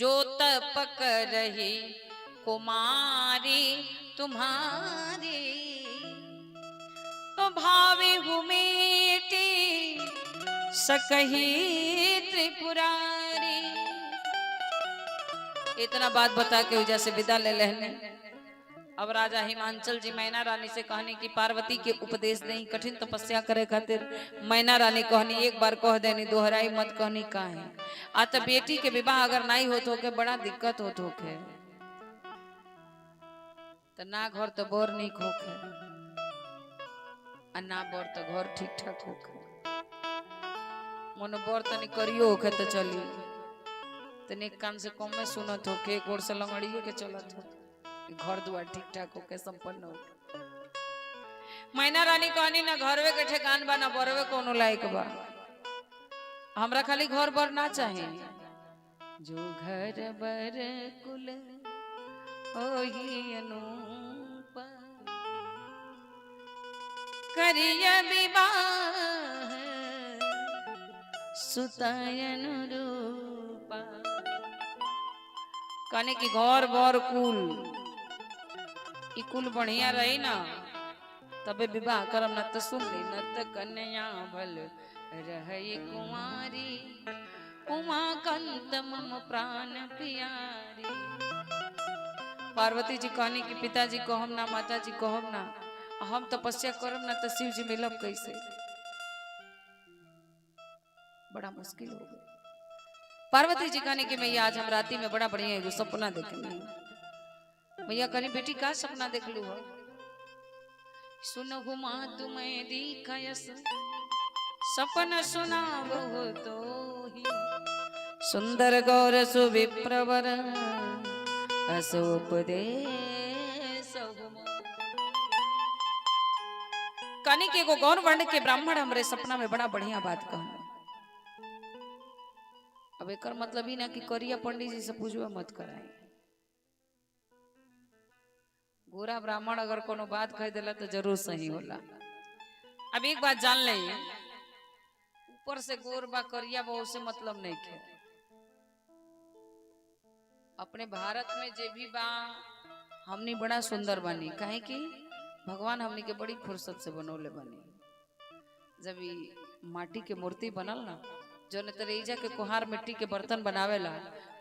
S1: जो तप रही कुमारी तुम्हारी तो भावे हुमेटी सकही त्रिपुरारी। इतना बात बता के वजह से विदा ले लेने। अब राजा हिमांचल जी मैना रानी से कहने की पार्वती के उपदेश दें, कठिन तपस्या करे खातिर। मैना रानी कहनी एक बार कह देनी, दोहराई मत कहनी का है। आ तो बेटी के विवाह अगर नहीं होत होके बड़ा दिक्कत होत होके, तो ना घर तो बोर निक होके आ ना बोर तो घर ठीक ठाक होके। मन बोर तनी करियो होके तो चली, तनी कान से कम में सुनत होके, एक ओर से लंगड़िए के चलत हो, घर दुआर ठीक ठाक होके संपन्न हो। मैना रानी कहनी ना घरवे के ठेकान बा ना बरवे कोनो लायक बा, हमरा खाली घर बर ना चाहे। जो घर बर कुल ओही अनूप, करिया विवाह सुतायन रूपा। कहने की घर बर कुल ई कुल बढ़िया रही ना तबे विवाह करम, न तो सुन ली न तो कन्या भल रहे कुंवारी। उमाकांत मम प्राण प्यारी। पार्वती जी कहनी कि पिताजी कहम ना, माता जी कहम ना, हम तपस्या करम ना तो शिव जी मिलब कैसे, बड़ा मुश्किल हो गया। पार्वती जी कहनी कि मैया आज हम राती में बड़ा बढ़िया एगो सपना देखली। मैया कहनी बेटी का सपना देख लू हो। सुनहु माँ तुम्हें दिखायस सपन सुनावो तो ही, सुंदर गौर सुविप्रवर असोपदेश। कहनी के एगो गौर वर्ण के ब्राह्मण हमरे सपना में बड़ा बढ़िया बात कहना। अब एकर मतलब ही ना कि करिया पंडित जी से पूछवा मत कराए। गोरा ब्राह्मण अगर कोनो बात कह देला तो जरूर सही होला। अब एक बात जान ले, ऊपर से गोर बा करिया बा उससे मतलब नहीं खे। अपने भारत में जे भी बा हमनी बड़ा सुंदर बनी, काहे कि भगवान हमनी के बड़ी फुर्सत से बनौले बनी। जब ये माटी के मूर्ति बनल ना, जो ने तरेजा के कुहार मिट्टी के बर्तन बनावेला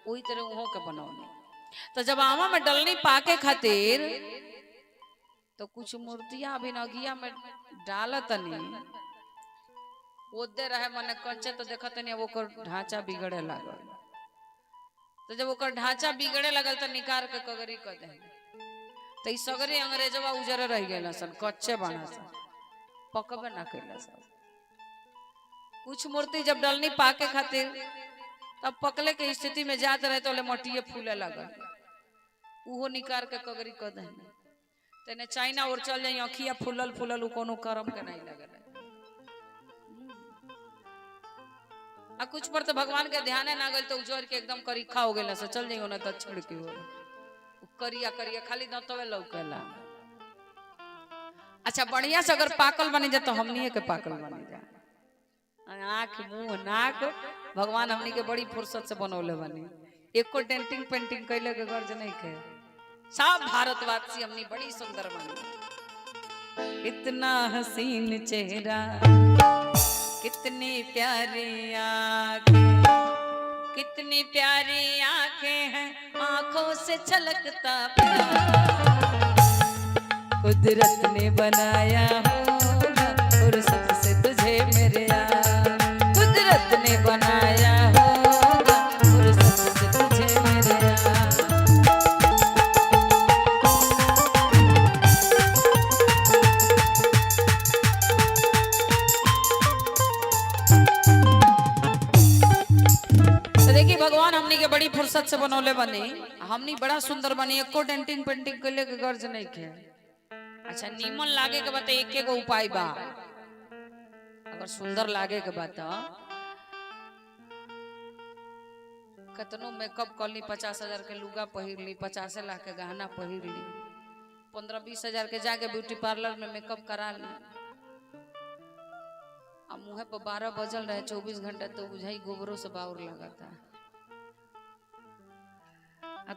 S1: वही तरह उहो के बनौने। तो जब आमा में डलनी पाके खातिर तो कुछ मूर्तियां अभी नगिया में डालत नहीं ओदे रहे मने कच्चे, तो देखत नहीं वो ढांचा बिगड़े लागल। तो जब ओकर ढांचा बिगड़े लगल तो निकाल के कगरी कर दे, तो ई सगरी अंग्रेजवा उजरे रह गेला सन, कच्चे बना सन, पकबे ना कैला सन। कुछ मूर्ति जब डलनी पाके खातिर तब पकले के स्थिति में जात रहे तो मटिए फूले लगल, उहो निकाल के कगरी कर दे। तेने चाइना और चल जाई अखिया फूलल फूलल, कोनो करम के नहीं लगल। आ कुछ पर तो भगवान के ध्यान ना गल तो उजर के एकदम करीखा हो गेला से चल जाइयो ना तो छिड़की हो करिया करिया खाली दंतवे लौकेला। अच्छा बढ़िया से अगर पाकल बनी जा तो हमनी के पाकल बनी जा। आँख मुंह नाक भगवान हमनी के बड़ी फुर्सत से बनौले बनी, एको डेंटिंग पेंटिंग कैले के गर्ज नहीं खे। सब भारतवासी हमनी बड़ी सुंदर बनी। इतना हसीन चेहरा कितनी प्यारी आँखें, कितनी प्यारी आँखें हैं आँखों से छलकता प्यार। कुदरत ने बनाया होगा फुर्सत से तुझे मेरे यार, कुदरत ने बनाया होगा फुर्सत से तुझे मेरे यार। देखिए भगवान हमनी के बड़ी फुर्सत से बनौले बनी, हमनी बड़ा सुंदर बनी, एको डेंटिंग पेंटिंग कैले के गर्ज नहीं खे। अच्छा नीमन लागे के बात एक एक उपाय बा, अगर सुंदर लागे के बात कतनो मेकअप कर ली, 50,000 के लुगा पहिर ली, 50 लाख के गहना पहिर ली, 15-20 हजार के जाके ब्यूटी पार्लर में मेकअप करा ली, अब मुँह पर 12 बजल रहे 24 घंटा तो बुझाई गोबरों से बाउर लगाता।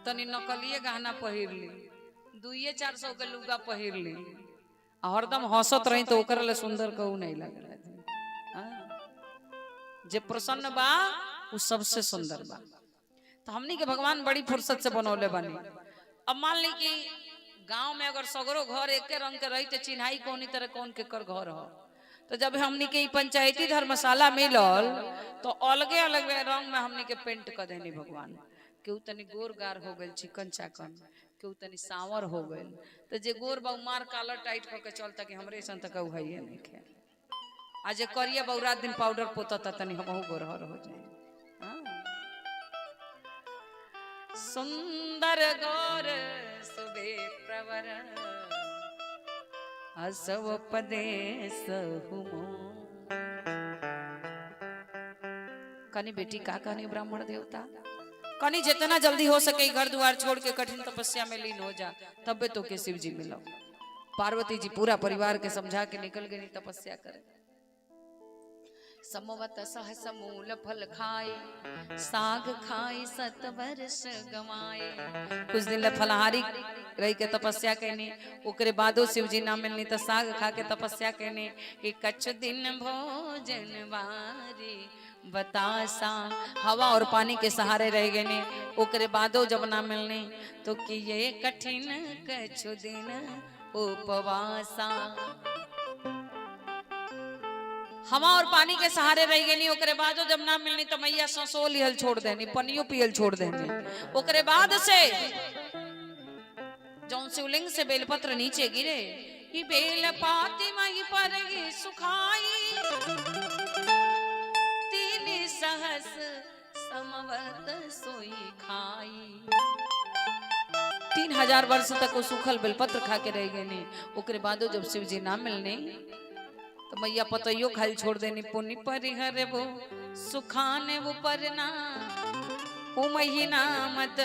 S1: तनी नकलिए गहना पहिर ली, 200-400 के लुगा पहिर ली, हरदम हंसत रही तो ओकर ले सुंदर कहू नहीं लगल। जे प्रसन्न बा वो सबसे सुंदर बा। तो हमनी के भगवान बड़ी फुर्सत से बनौले बनी। अब मान ली कि गांव में अगर सगरो घर एक रंग के रही तो चिन्हाई कौनी तरह कौन के कर घर हो। तो जब हमनी के पंचायती धर्मशाला मिलल तो अलगे अलग रंग में हमनी के पेंट कर देनी भगवान। केहू तनी गोरगार हो गए चिकन चाकन, केहू तनी सांवर हो गए। तो जे गोर बा मार कालर टाइट होके चलता कि हमरे सन तक है नहीं खे। आज करिया बा रात दिन पाउडर पोता तनी हमहू गोरहर हो जाए। सुंदर गौर सुबे प्रवर असव पदेश हुमो। कनी बेटी का कहनी ब्राह्मण देवता, कनी जितना जल्दी हो सके घर द्वार छोड़ के कठिन तपस्या में लीन हो जा, तब तो के शिव जी मिलो। पार्वती जी पूरा परिवार के समझा के निकल गई तपस्या करे। समवत सहस मूल फल खाए, साग खाए 7 वर्ष गवाए। कुछ दिन फलहारी रही के तपस्या कहने, ओकरे बादो शिव जी ना मिलनी तो साग खा के तपस्या कहने कि कछ दिन भोजन वारी बतासा। हवा और पानी के सहारे रह गए ने, ओकरे बादो जब ना मिलने तो कि ये कठिन कछ दिन उपवासा। हवा और पानी के सहारे रह गई, ओकरे बाद जब ना मिलनी तो मैया ससो लिहल छोड़ देनी, पनियो पियल छोड़ देनी। ओकरे बाद से जौन शिवलिंग से बेलपत्र नीचे गिरे, कि बेल पाती मई पर सुखाई 3 सहस समवत सोई खाई। 3000 वर्ष तक वो सूखल बेलपत्र खा के रह गए। ओकरे बादो जब शिव जी ना मिलने तो मैया पतइयो खाली छोड़ देनी। पुनि परिहर वो सुखाने वो परना, ओ महीना मत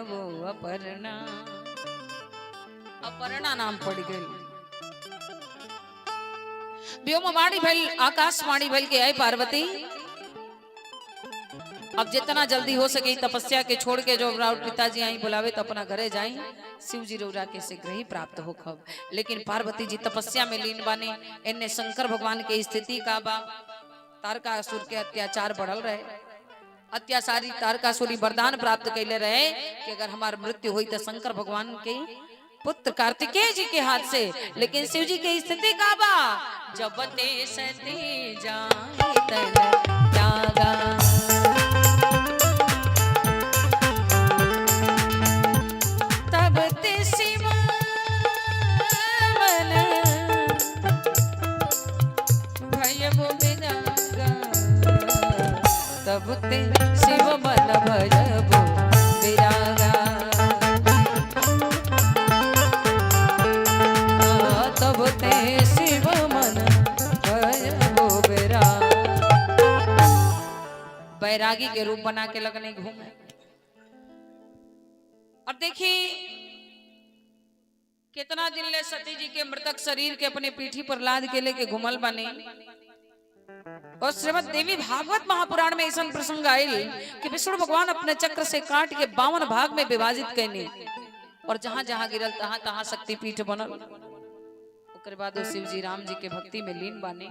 S1: वो अपर्णा। अपर्णा नाम पड़ गई। व्योमवाणी भइल, आकाशवाणी भइल के आए पार्वती अब जितना जल्दी हो सके तपस्या के छोड़ के जो पिताजी आई बुलावे तो अपना घरे जाई, शिव जी रौरा के शीघ्र ही प्राप्त हो खब। लेकिन पार्वती जी तपस्या में लीन बानी। इन्ने शंकर भगवान के स्थिति का बा, तारकासुर के अत्याचार बढ़ल रहे। अत्याचारी तारकासुरी वरदान प्राप्त कैले रहे कि अगर हमार मृत्यु हुई तो शंकर भगवान के पुत्र कार्तिकेय जी के हाथ से। लेकिन शिव जी की स्थिति का बा, जब ते सती जाए तन त्यागा, तब ते शिव मन भयबो विरागा, तब ते शिव मन भयबो विरागा, तब ते शिव मन भयबो विरागा। बैरागी के रूप बना के लगने घूमे। और देखिए कितना दिन ले सती जी के मृतक शरीर के अपने पीठी पर लाद के लेके घुमल बने। और श्रीमद् देवी भागवत महापुराण में ऐसा प्रसंग आयल कि विष्णु भगवान अपने चक्र से काट के 52 भाग में विभाजित करने, और जहां जहां गिरल तहां तहां शक्तिपीठ बनल। ओकर बाद शिव जी राम जी के भक्ति में लीन बने।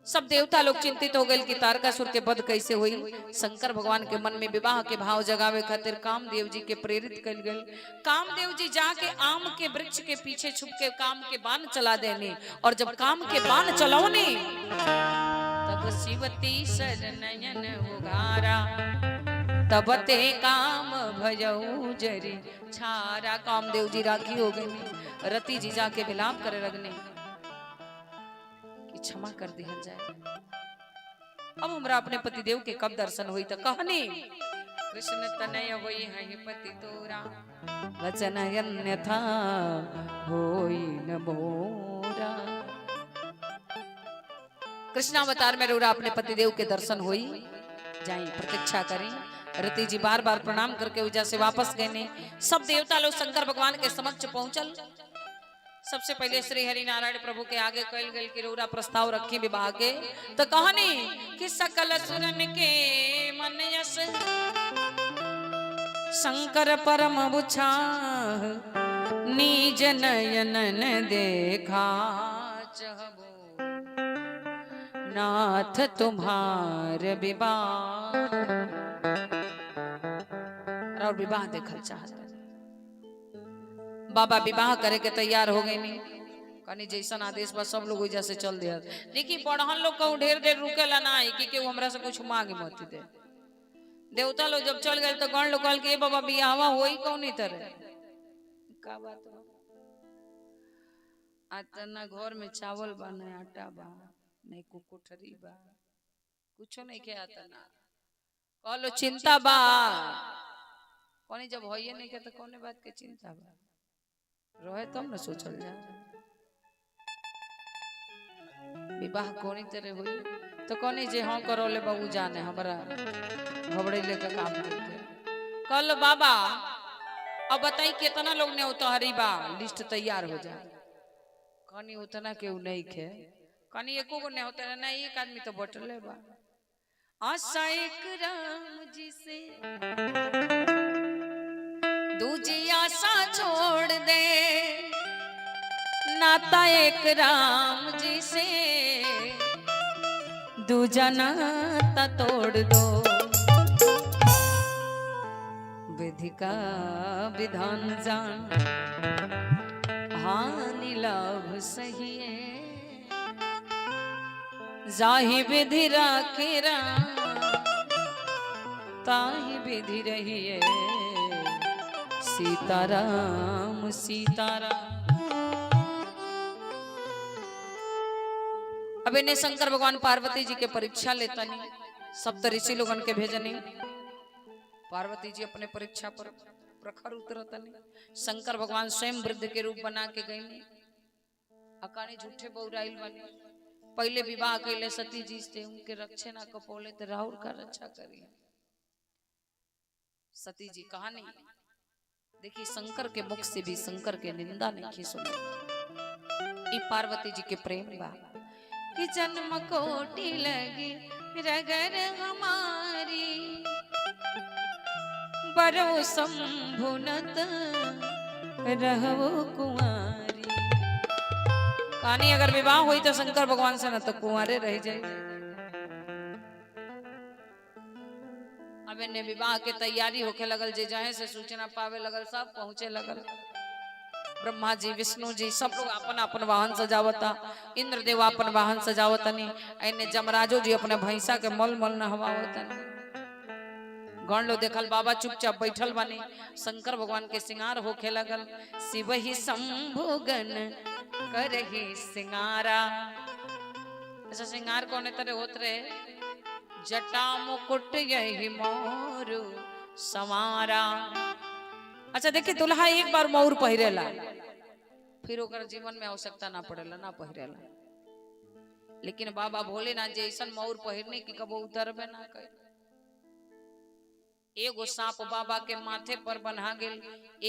S1: सब देवता लोग चिंतित हो गए कि तारकासुर के वध कैसे हुई। शंकर भगवान के मन में विवाह के भाव जगावे खातिर कामदेव जी के प्रेरित कल गए। कामदेव जी जाके आम के वृक्ष के पीछे छुप के काम के बाण चला देने, और जब काम के बाण चलाओने तब शिवती शरणयन उगारा, तब ते काम भयऊ जरी छारा। कामदेव जी राखी हो गई। रति जी जाके विलाप करे लगने, क्षमा कर दिया जाए। अब हमरा अपने पतिदेव के कब दर्शन हुई तो कहनी, कृष्ण तनय होई है पति तोरा, वचन अन्यथा होई न मोरा। कृष्णावतार में रौरा अपने पतिदेव के दर्शन हुई, जाई प्रतीक्षा करें। रति जी बार बार प्रणाम करके उजा से वापस गए। सब देवता लोग शंकर भगवान के समक्ष पहुंचल। सबसे पहले श्री हरि नारायण प्रभु के आगे कल गल कि रौरा प्रस्ताव रखी विवाह के। तो कहानी कि सकल सुरन के मन यस शंकर परम बुछाह, निज नयन देखा चहबो नाथ तुम्हार विवाह। और विवाह देखल चाहता। बाबा विवाह करे के तैयार हो गए नहीं कनी जैसन आदेश बस सब लोग वजह से चल दिया। लेकिन पढ़न लोग कहूँ ढेर देर रुकेला ना कि केहू हमरा से कुछ मांग मत दे। देवता लोग जब चल गए तो गण लोग कहल के बाबा बियाहवा होई कौन तरह का बात बा। आज ना घर में चावल बा ना आटा बा नहीं कुकुठरी बा कुछो नहीं के आता ना कहलो चिंता बा कोनी जब होइए नहीं के तो कोने बात के चिंता बा रहे तब ना सोचल जा। विवाह कोनी तरह हुई तो कोनी जे हाँ करो ले बाबू जाने हमारा घबड़े लेके काम करते कल बाबा अब बताई कितना लोग ने उतहरी बा लिस्ट तैयार हो जाए कनी उतना केहू नहीं खे कनी एको को नहीं होता ना एक आदमी तो बटले बा आशा एक राम जी से दूजी आशा छोड़ दे नाता एक राम जी से दूजा नाता तोड़ दो विधि का विधान जान हानि लाभ सही है जाहि विधि राखे ताहि विधि रही है सीताराम सीताराम। अब इन्हें शंकर भगवान पार्वती जी के परीक्षा लेता नहीं सप्त ऋषि लोगन के भेजनी पार्वती जी अपने परीक्षा पर प्रखर उतरतनी शंकर भगवान स्वयं वृद्ध के रूप बना के गई अकानी झूठे बहुराइल बने पहले विवाह कैले सती जी से उनके रक्षे ना कपोले तो राहुल का रक्षा करिए सती जी कहानी देखिए शंकर के मुख से भी शंकर के निंदा नहीं सुनी पार्वती जी के प्रेम बा कि जन्म कोटि लगी रगर हमारी बरो संभुनत रहो कुंवारी। कहानी अगर विवाह हुई तो शंकर भगवान से न तो कुंवारे रह जाए। अब इन्हें विवाह के तैयारी होके लगल जे जहे से सूचना पावे लगल सब पहुंचे लगल ब्रह्मा जी विष्णु जी सब लोग अपन अपन वाहन सजावता इंद्रदेव अपन वाहन सजावतनी एने जमराजो जी अपने भैंसा के मल मल नहवावतनी गण लो देखल बाबा चुपचाप बैठल बने शंकर भगवान के श्रृंगार होखे लगल शिव ही शंभुगन करहि श्रृंगारा। ऐसा श्रृंगार कौन तरह होत रहे जटा मुकुट यही मोर समारा। अच्छा देखिए दुल्हा एक बार मौर पहिरेला फिर ओकर जीवन में आवश्यकता ना पड़ेला ना पहिरेला लेकिन बाबा भोलेनाथ जी ऐसा मौर पहिरने की कबो उतरबे ना कर। एगो सांप बाबा के माथे पर बन्हा गेल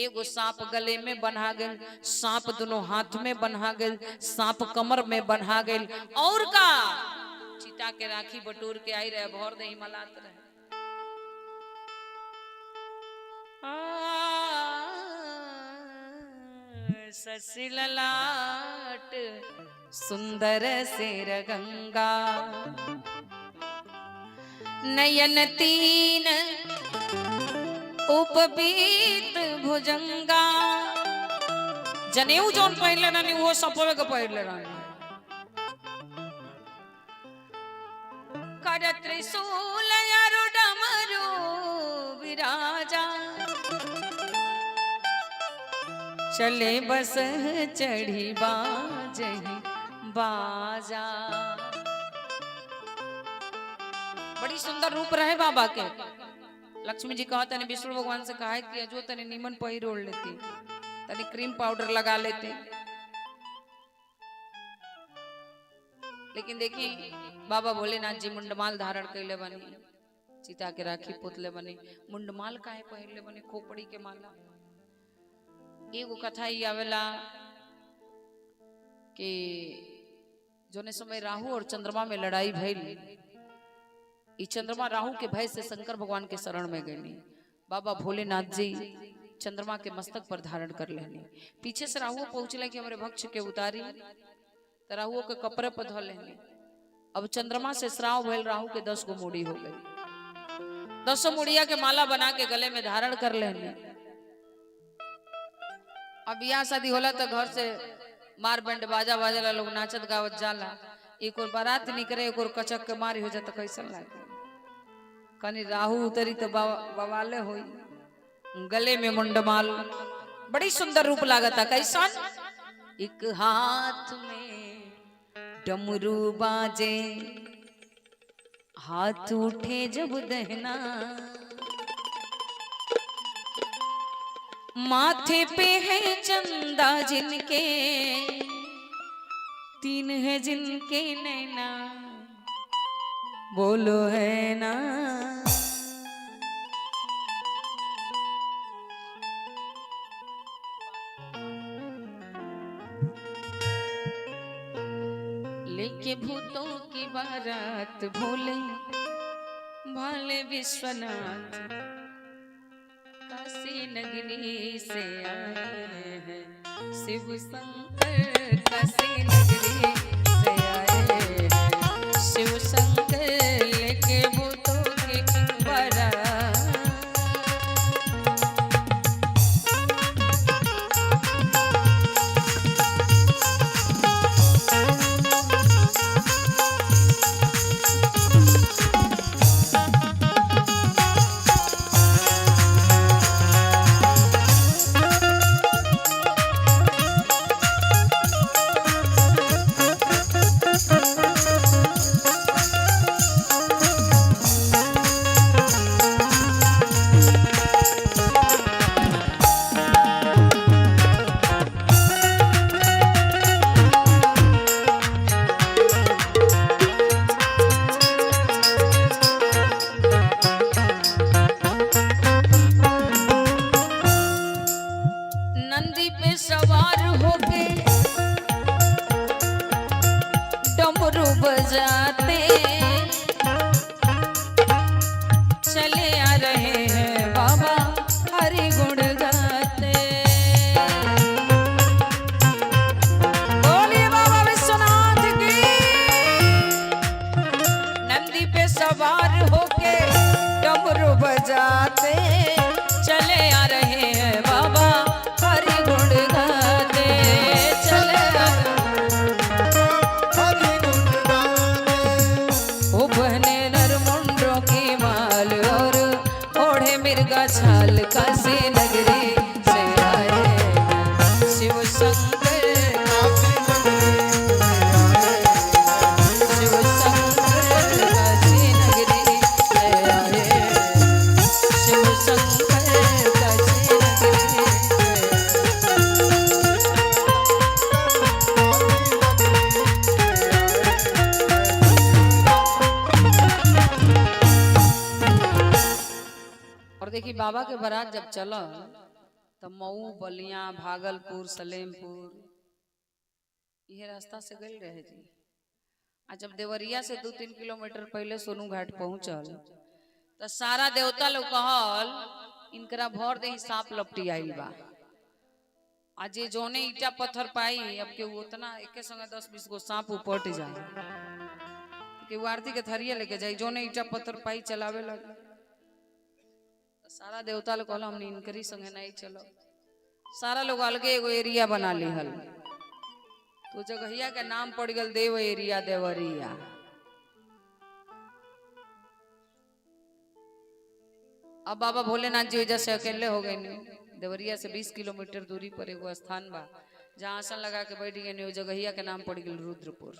S1: एगो सांप गले में बन्हा गेल सांप दोनों हाथ में बन्हा गेल सांप कमर में बन्हा गेल और का चिता के राखी बटोर के आई रहे भर दही मलात रहे। ससिललाट सुंदर सेर गंगा नयन तीन उपबीत भुजंगा। जनेऊ जोन पहले ना वो सपवे के पहले रानी कर त्रिशूल अरु डमरू विराजा चले बस चढ़ी बाजही बाजा। बड़ी सुंदर रूप रहे बाबा के। लक्ष्मी जी कहा तने विष्णु भगवान से कहा कि जो तने नीमन पहिर ओढ़ लेती तने क्रीम पाउडर लगा लेते लेकिन देखी बाबा भोलेनाथ जी मुंडमाल धारण कैले बनी सीता के राखी पुतले बनी मुंडमाल काहे पहिरले बनी खोपड़ी के माला। एगो कथा ही आवेला कि जोने समय राहु और चंद्रमा में लड़ाई भइल ई चंद्रमा राहु के भय से शंकर भगवान के शरण में गए बाबा भोलेनाथ जी चंद्रमा के मस्तक पर धारण कर लेनी पीछे से राहु पहुंचले कि हमारे भक्ष के उतारी तो राहु के कपड़े पर धो लेनी अब चंद्रमा से श्राव भइल, राहु के 10 गो मुड़ी हो गई। 10 मुड़िया के माला बना के गले में धारण कर लेने। अब बियाह शादी होला तो घर से मार बैंड बाजा बाजेला, लोग नाचत गावत जाला। एक और बारात निकले, एक और कचक के मारी हो जाता, कैसन लागे? कनी राहु उतरी तो बवाले होई। गले में मुंडमाल, बड़ी सुंदर रूप लागता। कैसन? एक हाथ में डमरू बाजे, हाथ उठे जब दहना, माथे पे है चंदा जिनके, 3 है जिनके नैना, बोलो है ना। लेके भूतों की बारात भोले भाले विश्वनाथ, काशी नगरी से आए हैं शिव शंकर, काशी नगरी से आए हैं शिव शंकर, लेके भूतों की बारात। नंदी पे सवार होके डमरू बजाते चले आ रहे हैं बाबा, हरि गुण गाते। बोलिए बाबा विश्वनाथ की। नंदी पे सवार होके डमरू बजाते चले आ रहे हैं बाबा, हरि गुण गाते चले आ
S2: हरि गुण गाते।
S1: ओ बहने नर मुंडों की माल और ओढ़े मिर्गा छाल, काशी नगरी से आए हैं शिव शंकर, शिव शंकर, काशी नगरी से आए हैं शिव शंकर, काशी नगरी। और देखिए बाबा के बारात जब चला तब मऊ, बलिया, भागलपुर, सलेमपुर ये रास्ता से गई रहे जी। आ जब देवरिया से 2-3 किलोमीटर पहले सोनू घाट पहुंचल तो सारा देवता लोग कहल इनकरा भर दे सांप लपटी आइल बा। आज ये जोने ईटा पत्थर पाई, अब के वो उतना एके संगे 10-20 गो सांप उपट जाए कि वो आरती के थरिया लेके जाई, जोने ईटा पत्थर पाई चलावे लगे। सारा देवता लोग कहला हमने इनकरी संगे नहीं चलो। सारा लोग अलगे एगो एरिया बना ली हल, तो जगहिया के नाम पड़ गल देव एरिया, देवरिया। अब बाबा भोलेनाथ जी वजह से अकेले हो गए नहीं। देवरिया से 20 किलोमीटर दूरी पर एगो स्थान बा जहाँ आसन लगा के बैठ गए, जगहिया के नाम पड़ गल रुद्रपुर।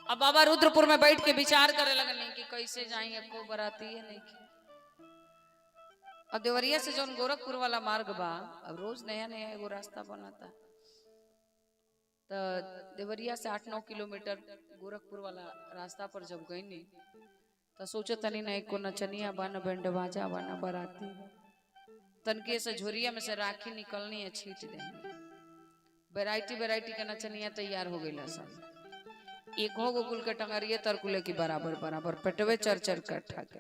S1: अब बाबा रुद्रपुर में बैठ के विचार करे लगन कि कैसे जाएंगे, को बराती है नहीं की। अब देवरिया से जो गोरखपुर वाला मार्ग बा, अब रोज नया नया एगो रास्ता बनाता, तो देवरिया से 8-9 किलोमीटर गोरखपुर वाला रास्ता पर जब गई नहीं तो सोचे तनी ना एको नचनिया बा, न बैंड बाजा बा, न बराती, तनके से झोरिया में से राखी निकलनी है, छीट देंगे। वैरायटी वैरायटी का नचनिया तैयार हो गई सब। एक हो गोकुल के टंगरिए तरकुले की बराबर बराबर पेटवे चर चर कट्ठा के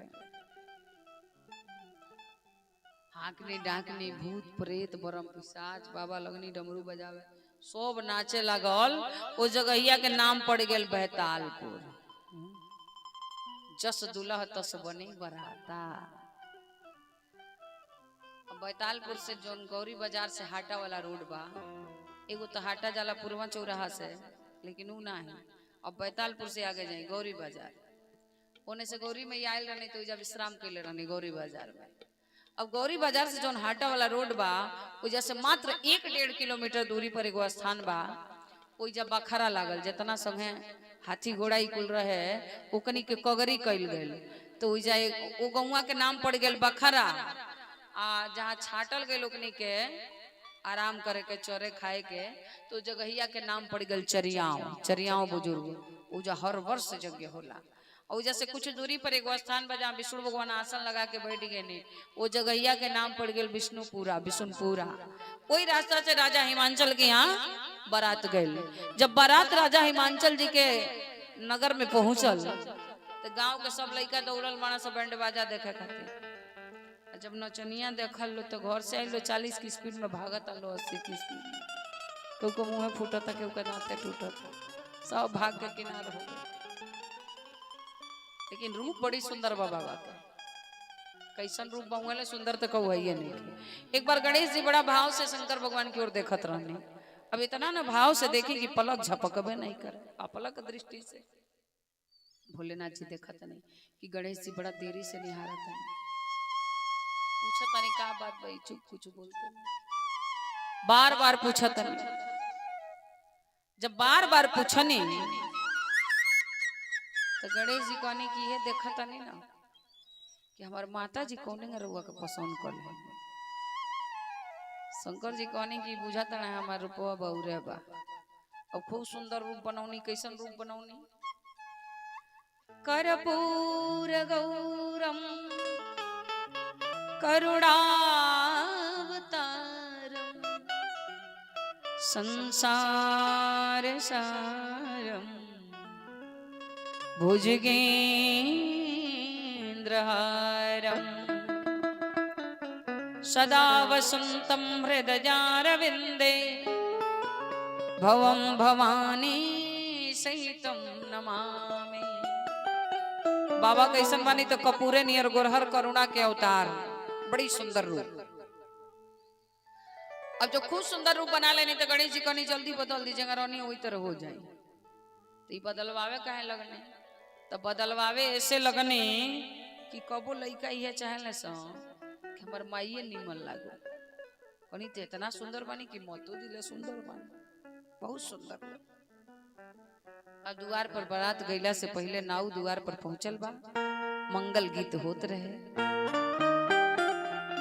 S1: हाकनी डाकनी भूत प्रेत बरम पिशाच बाबा लगनी डमरू बजावे सब नाचे लगल। वो जगहिया के नाम पड़ गेल बैतालपुर। जस दुल्हा तस बनी बराता। बैतालपुर से जो गौरी बाजार से हाटा वाला रोड बा, एगो तो हाटा जाला पूर्वा चौराहा से, लेकिन ऊ ना है। अब बैतालपुर से आगे जाए गौरी बाजार, ओने से गौरी में आयल रहनी तो जब विश्राम कैले रहनी गौरी बाजार में। अब गौरी बाजार से जो हाटा वाला रोड बा, वजह से मात्र 1-1.5 किलोमीटर दूरी पर एगो स्थान बा। वो जब बखरा लागल, जितना समय हाथी घोड़ा कुल रहे ओकनी के कगरी कैल गए, तो वो गौवा के नाम पड़ गए बखरा। आ जहाँ छाटल गए ओकनी के आराम करे के चरे खाए के, तो जगहिया के नाम पड़ गए चरियाव। चरियाव बुजुर्ग उजा हर वर्ष यज्ञ होला। और जैसे कुछ दूरी पर एक स्थान बा जहाँ विष्णु भगवान आसन लगा के बैठ गए ने, वो जगहिया के नाम पड़ गए विष्णुपुरा, विष्णुपुरा। वही रास्ता से राजा हिमांचल के यहाँ बारात गए। जब बारात राजा हिमांचल जी के नगर में पहुंचल, तो गांव के सब लड़का दौड़ल माना सब बैंड बाजा देखे खातिर। जब नचनिया देखल लो तो घर से आइलो 40 की स्पीड में भागत आलो 80 की स्पीड में। केहू के मुँह फूटता, केहू के दांते टूटता, सब भाग के किनार हो गए। लेकिन रूप बड़ी सुंदर बा बाबा के। कैसन रूप बहुले सुंदर तो कहू है नहीं। एक बार गणेश जी बड़ा भाव से शंकर भगवान की ओर देखत रहने। अब इतना ना भाव से देखी कि पलक झपकबे नहीं करे, अपलक दृष्टि से। भोलेनाथ जी देखत नहीं कि गणेश जी बड़ा देरी से निहारत है। पूछत नहीं का बात भाई, चुप कुछ बोलते नहीं, बार बार पूछत नहीं। जब बार बार पूछनी तो गणेश जी कहने की ये देखा नहीं ना कि हमार माता जी कौन रुआ के पसंद कर ले। शंकर जी कहने की बुझाता ना हमार रूपवा बहुरे बा। अब खूब सुंदर रूप बनौनी। कैसन रूप बनौनी? कर्पूर गौरम करुणावतारम संसार सारम भुजगेन्द्रहारम सदा वसंतं हृदयारविंदे भवं भवानी सहितं नमामि। बाबा कैसन बानी तो कपूरे नियर गोरहर करुणा के अवतार, बड़ी सुंदर रूप। अब जो खूब सुंदर रूप बना लेने तो गणेश जी कहनी जल्दी बदल दीजिएगा, रोनी वही तरह हो जाए। तो ये बदलवावे काहे लगने? तो बदलवावे ऐसे लगने कि कबो लइका ये चाहे सो कि हमार माइये निमन लागो। कहनी तो इतना सुंदर बानी कि मतो दिले सुंदर बानी, बहुत सुंदर। अब द्वार पर बारात गईला से पहले नाऊ द्वार पर पहुंचल बा। मंगल गीत होत रहे।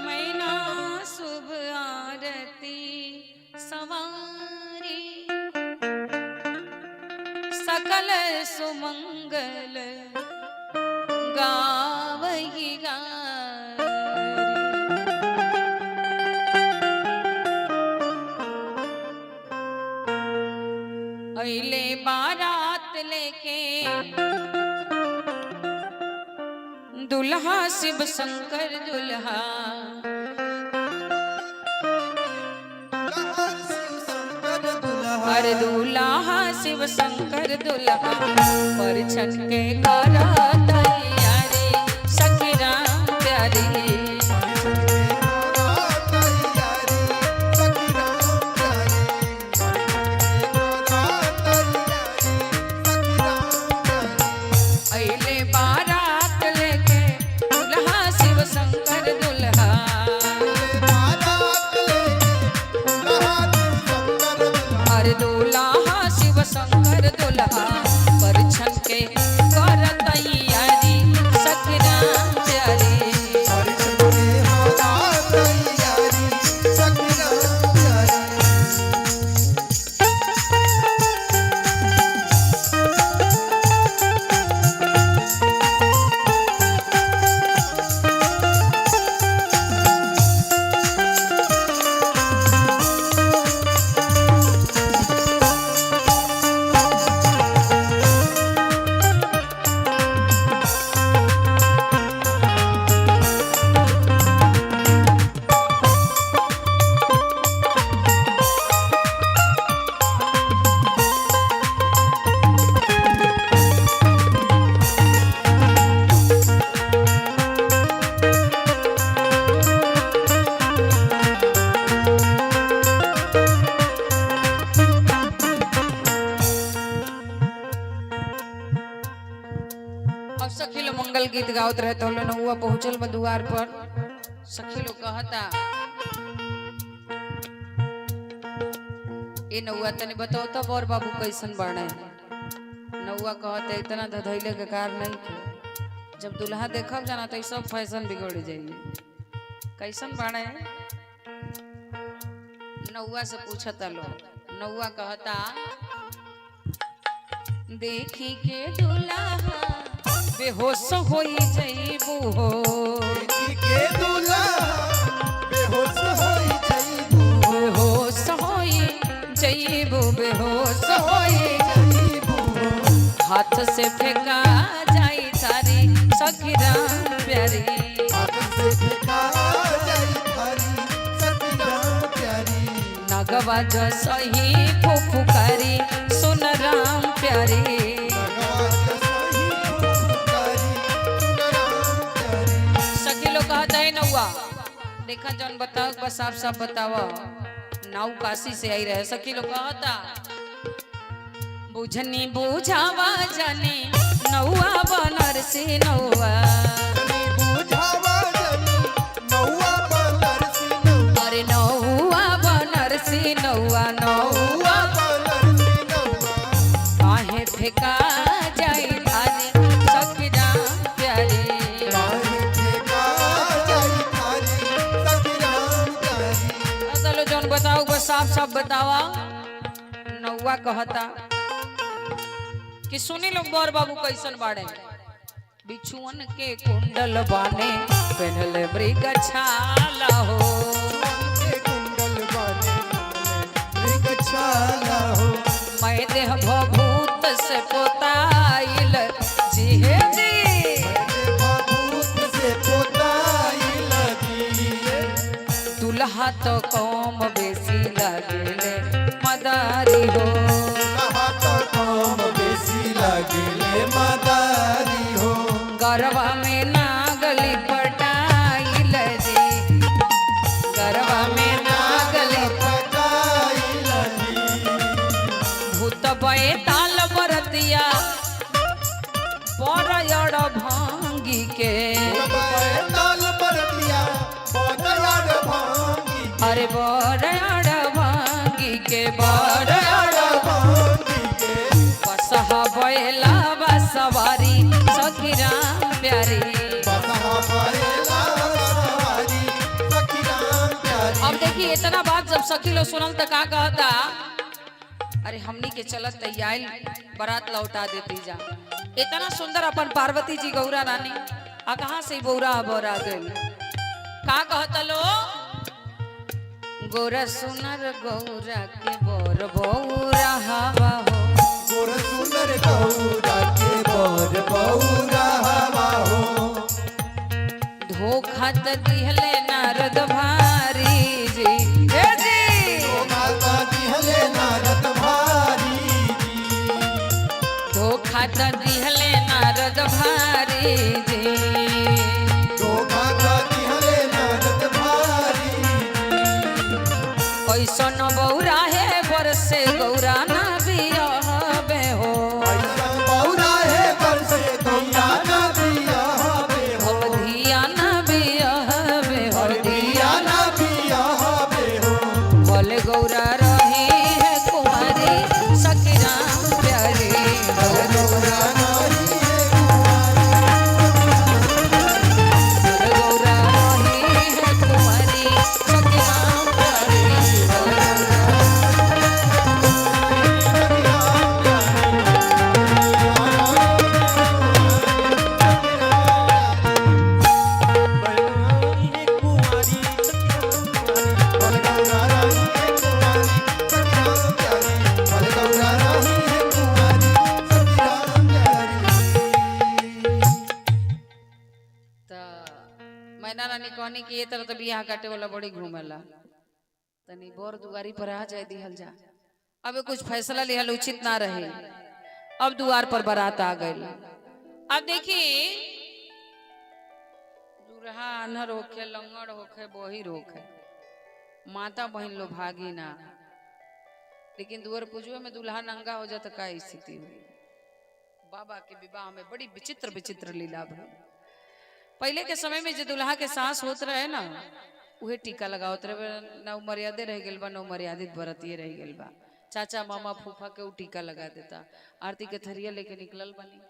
S1: मैना शुभ आरती सवारी सकल सुमंगल गावही गारी। अइले बारात लेके दुल्हा शिव शंकर दुल्हा, हर दूल्हा शिव शंकर दुल्हा परिछन के करा तैयारी सखी राम प्यारी। अइले बारात लेके दुल्हा शिव शंकर दुल्हा, हर दूल्हा शिव शंकर दुल्हा परिछन के कर तैयारी सखी राम प्यारी। अब सखी लोग मंगल गीत गावत रहे तो नौआ पहुंचल बा द्वार पर। सखी लोग कहता ए नौआ तने बताओ तो बर बाबू कैसन बाड़े। नौआ कहते इतना धधैले के कार नहीं थे, जब दुल्हा देखब जाना तो सब फैशन बिगड़ जाइए। कैसन बाड़े नौआ से पूछता लोग। नौआ कहता देखी के दुल्हा बेहोश होई जइबू हो,
S2: देखी के दुल्हा बेहोश होई जइबू,
S1: बेहोश होई जइबू, बेहोश होई
S2: जइबू,
S1: हाथ से फेंका जाई थारी सखी राम प्यारी,
S2: हाथ से फेंका जाई थारी सखी राम प्यारी,
S1: नगवा जो सही फुफुकारी सुन राम प्यारी। देखा जौन बताओ बस आप सब बताओ। नाव काशी से आई रहे सखी लोग कहता बुझनी बुझावा जाने नौआ बनर से नौआ,
S2: बुझावा जानी नौआ बनर से नौआ,
S1: अरे नौआ बनर से नौआ, नौआ
S2: बनर से नौआ,
S1: काहे फेंका जाए थारे सखी राम प्यारी,
S2: काहे फेंका जाई थारी सखी राम प्यारी।
S1: चलो जौन बताओ बस साफ साफ बतावा। नौआ कहता कि सुनी लोग बर बाबू कैसन बाड़े। बिछुअन के कुंडल बाने पहनले मृग छाला हो,
S2: के कुंडल बाने मृग छाला हो,
S1: मैं देह भभूत से पोताइल जी हे जी,
S2: भभूत से पोताई लगी,
S1: दुल्हा तो कम बेसी लगले मदारी हो,
S2: कहा तो कम बेसी लगले मदारी हो,
S1: गरबा में नागली पटाइल जी, गरबा में नागली
S2: पटाई लगी,
S1: भूत बए ताल बरतिया बरयड़ भांगी के,
S2: ताल बरतिया बरयड़ भांगी,
S1: अरे बरयड़ भांगी के, बरयड़
S2: भांगी के,
S1: बसहा बैला बसवारी सखी राम प्यारी।
S2: बसहा बैला सवारी सखी राम प्यारी।
S1: अब देखिए इतना बात जब सखी लोग सुनल तो का कहता अरे हमनी के चलत तैयार बारात लौटा देती जा। इतना सुंदर अपन पार्वती जी गौरा रानी आ कहाँ से बौरा बोरा गइल। का कहता लो गोरा सुनर गौरा के बोर बौरा हवा हो,
S2: गोर सुंदर गौरा के बोर बौरा हवा हो,
S1: धोखा त दिहले नारद भारी जी हे जी,
S2: माता दिहले नारद भारी जी,
S1: धोखा त दिहले नारद भारी जी,
S2: माता दिहले नारद भारी
S1: कैसन बौरा है बरसे गौरा ना बियाहबे हो,
S2: ऐसा बौरा है बरसे गौरा ना बियाहबे हो,
S1: धिया ना बियाहबे हो,
S2: दिया ना बियाहबे हो,
S1: बोले गौरा रही है कुमारी सखी राम प्यारी, बोले
S2: गौरा नारी है
S1: गौरा रही है कुमारी सखी राम प्यारी, मैना रानी कहनी कि ये तरह तो बियाह काटे वाला बड़ी घूमेला तनी बोर दुआरी पर आ जाए दिहल जा। अब कुछ फैसला लिहल उचित ना रहे। अब द्वार पर बारात आ गई। अब देखिए दुल्हा अनहर होखे लंगड़ होखे बहिर होखे माता बहन लो भागी ना, लेकिन दुआर पूजवे में दुल्हा नंगा हो जाता का स्थिति हुई। बाबा के विवाह में बड़ी विचित्र विचित्र लीला भई। पहले के समय में जो दुल्हा के सास होत रहे ना उहे टीका लगावत रहे, ना मर्यादे रह गेल बा ना मर्यादित बरतिए रह गेल बा। चाचा मामा फूफा के उ टीका लगा देता। आरती के थरिया लेके निकलल बनी,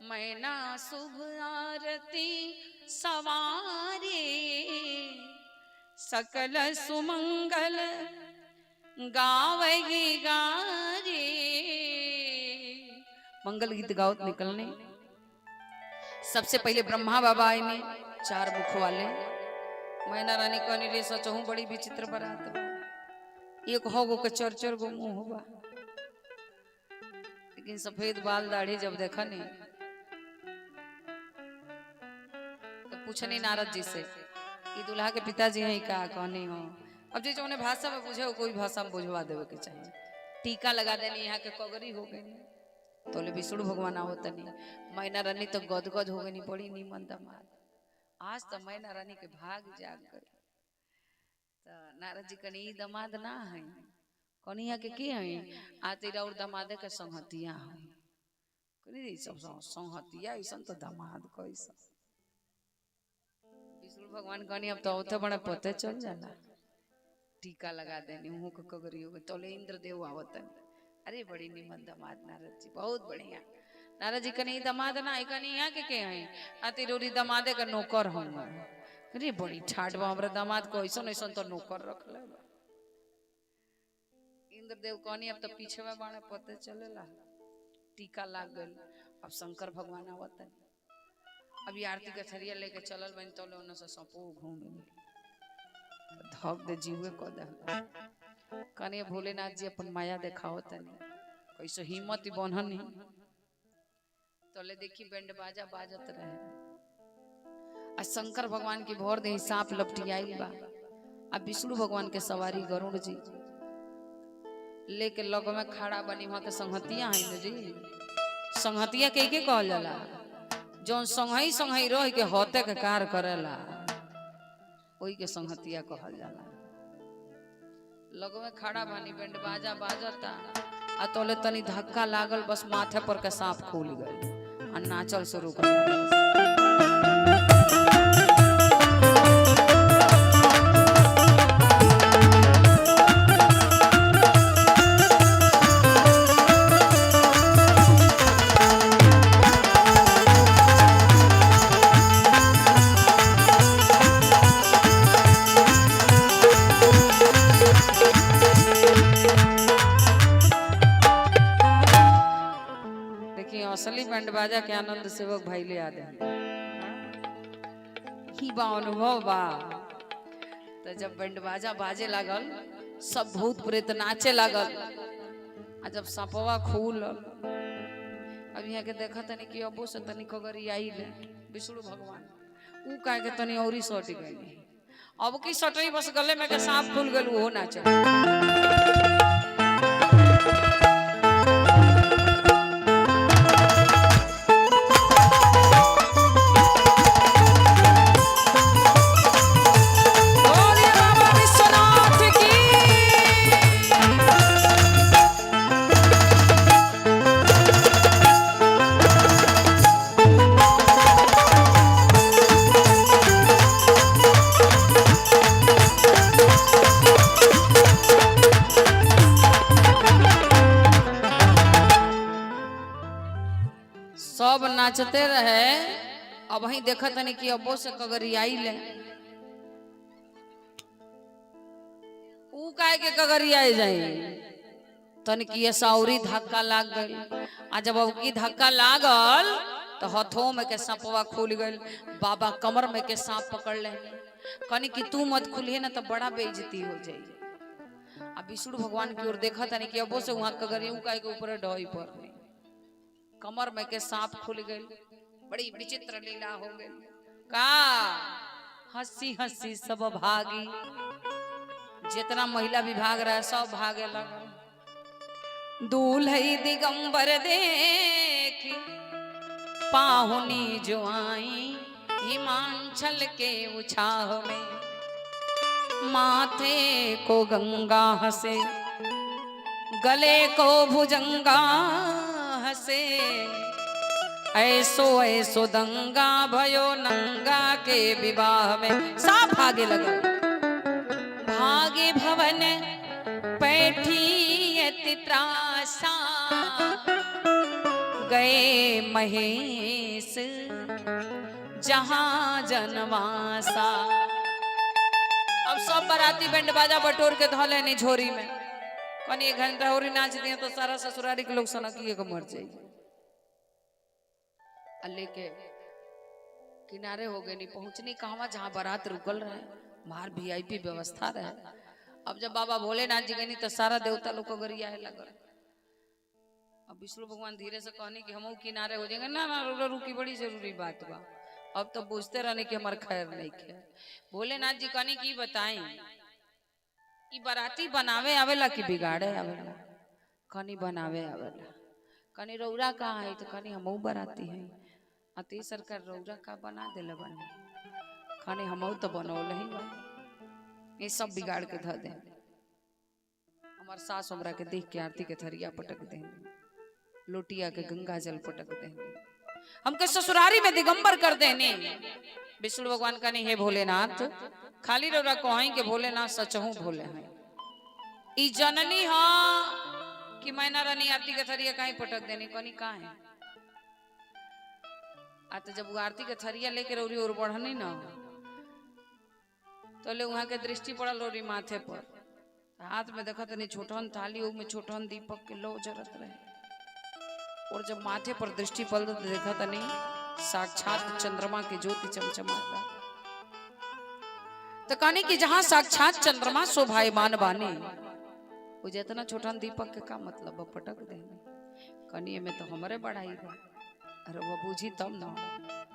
S1: मैना शुभ आरती सवारे सकल सुमंगल गावही गारे। मंगल गीत गावत निकलने। सबसे पहले ब्रह्मा बाबा आए ने 4 मुख वाले। मैना रानी कहनी रे सचहूं बड़ी विचित्र बारात बा, एक हो गो के 4 गो मुंह बा। लेकिन सफेद बाल दाढ़ी जब देखा नहीं तो पूछनी नारद जी से कि दूल्हा के पिताजी हैं का? कहनी हो। अब जी जो उन्हें भाषा में बुझे हो कोई भाषा में बुझवा देवे के चाहिए। टीका लगा देनी, यहाँ के कगरी हो गई तो ले विष्णु भगवान आवत नहीं। मैना रानी तो गदगद हो गई, बड़ी नीमन दमाद। आज तो मैना रानी के भाग जाग गए। तो नारद जी कनी दमाद ना है, कनिया के की है? आते और दमादे के संहतिया है। कनी सब संहतिया ऐसा तो दमाद कैसा। विष्णु भगवान कहनी अब तो उथे बड़े पते चल जाला। टीका लगा देनी, मुंह को कगरी हो गई। तोले इंद्रदेव आवत। अरे बड़ी निमन दमाद नारद जी, बहुत बढ़िया। नारद जी कनी दमाद ना है, कनी यहाँ के हैं? आते रोरी दमादे का नौकर हूँ। अरे बड़ी ठाट बा, हमरा दामाद को ऐसा ऐसा तो नौकर रख ले। इंद्रदेव कहनी अब तो पीछे में बाणे पते चलेला। टीका लाग गल। अब शंकर भगवान आवत। अभी आरती के थरिया लेके चलल बन तो उन्हें से सपो घूम धक दे जीवे को दे। कने भोलेनाथ जी अपन माया देखाओ तनी, कैसे हिम्मत बनहनी। तोले देखी बैंड बाजा बाजत रहे। आ शंकर भगवान की भोर दे सांप लपटियाई बा। अब विष्णु भगवान के सवारी गरुड़ जी लेके लग में खड़ा बनी। वहां के संहतिया है जी। संहतिया के कहल जाला? जौन संगही संगही रह के होते के कार करेला ओई के संहतिया कहल जाला। लग में खड़ा बनी, बैंड बाजा बाजता। आ तोले तनी धक्का लागल, बस माथे पर के सांप खुल गए। आ नाचल शुरू कर दिया। असली बैंड बाजा के आनंद सेवक भाई ले आदे ही बा अनुभव बा। तो जब बैंड बाजा बाजे लागल, सब भूत प्रेत नाचे लागल। आ जब सांपवा खुल, अब यहाँ के देखा तनी कि अबो से तनी कगरी आई ले विष्णु भगवान। ऊ कहे के तनी औरी सट गई। अब की सटई बस गले में के सांप खुल गल, वो नाचे। सब नाचते रहे। अब वही देखा तनी कि अबो से कगरी आई ले। ऊ काहे के कगरी आई जाई तनी कि सौरी धक्का लाग गई। आ जब अब की धक्का लागल तो हथों में के सांपवा खुल गई। बाबा कमर में के सांप पकड़ ले। कनी कि तू मत खुलिए ना तो बड़ा बेइज्जती हो जाई। अब विष्णु भगवान की ओर देखा तनी कि अबो से वहां कगरी ऊ काहे के ऊपर ढोई पर कमर में के सांप खुल गई। बड़ी विचित्र लीला हो गई। का हंसी हंसी सब भागी। जितना महिला विभाग रहे सब भागे लगा। दूल्हे दिगंबर देख पाहुनी जो आई हिमांचल के उछाह में। माथे को गंगा हंसे, गले को भुजंगा हंसे, ऐसो ऐसो दंगा भयो नंगा के विवाह में। साफ आगे लगा, भागे भवन बैठी अति त्रासा, गए महेश जहां जनवासा। अब सब बाराती बैंड बाजा बटोर के धोले नहीं झोरी में, कौन 1 घंटा और नाच दिए तो सारा ससुरारी के लोग सनकिए को मर जाएगी। अल्ले के किनारे हो गए, नहीं पहुंचनी कहवा जहां बारात रुकल रहे, मार वीआईपी व्यवस्था रहे। अब जब बाबा भोलेनाथ जी गए तो सारा देवता लोग को गरिया लगल। अब विष्णु भगवान धीरे से कहने कि हम किनारे हो जाएंगे, ना ना रुकी, बड़ी जरूरी बात बा। अब तो पूछते रहने कि हमार खैर नहीं खे। भोलेनाथ जी कहने की बताएं कि बाराती बनावे आवेला कि बिगाड़े आवेला? कनी बनावे आवेला। कनी रौरा कहाँ है? तो कनी हमऊ बाराती है। अति सरकार रौरा का बना दिले बने, कनी हमऊ तो बनौले ही बने। ये सब बिगाड़ के धर दे। हमार सास हमरा के देख के आरती के थरिया पटक दे, लोटिया के गंगा जल पटक दे, हमके ससुरारी में दिगंबर कर देने। विष्णु भगवान का नहीं है भोलेनाथ, खाली रौरा कहीं के भोलेनाथ सचहू भोले हैं। ई जननी हाँ कि मैना रानी आरती के थरिया कहीं पटक देनी, कनी कहाँ है? तो जब वो आरती के थरिया लेके रौरी और बढ़नी ना, तो ले वहां के दृष्टि पड़ल रौरी माथे पर, हाथ में देखा तनी छोटन थाली, में छोटन दीपक के लो जरत रहे। और जब माथे पर दृष्टि पड़ तो देखा तनी साक्षात चंद्रमा की ज्योति चमचमाता। तो कहने की जहां साक्षात चंद्रमा शोभायमान बाने, वो जितना छोटा दीपक के का मतलब पटक देने। कनिए में तो हमारे बढ़ाई बा, अरे वो बूझी तब ना।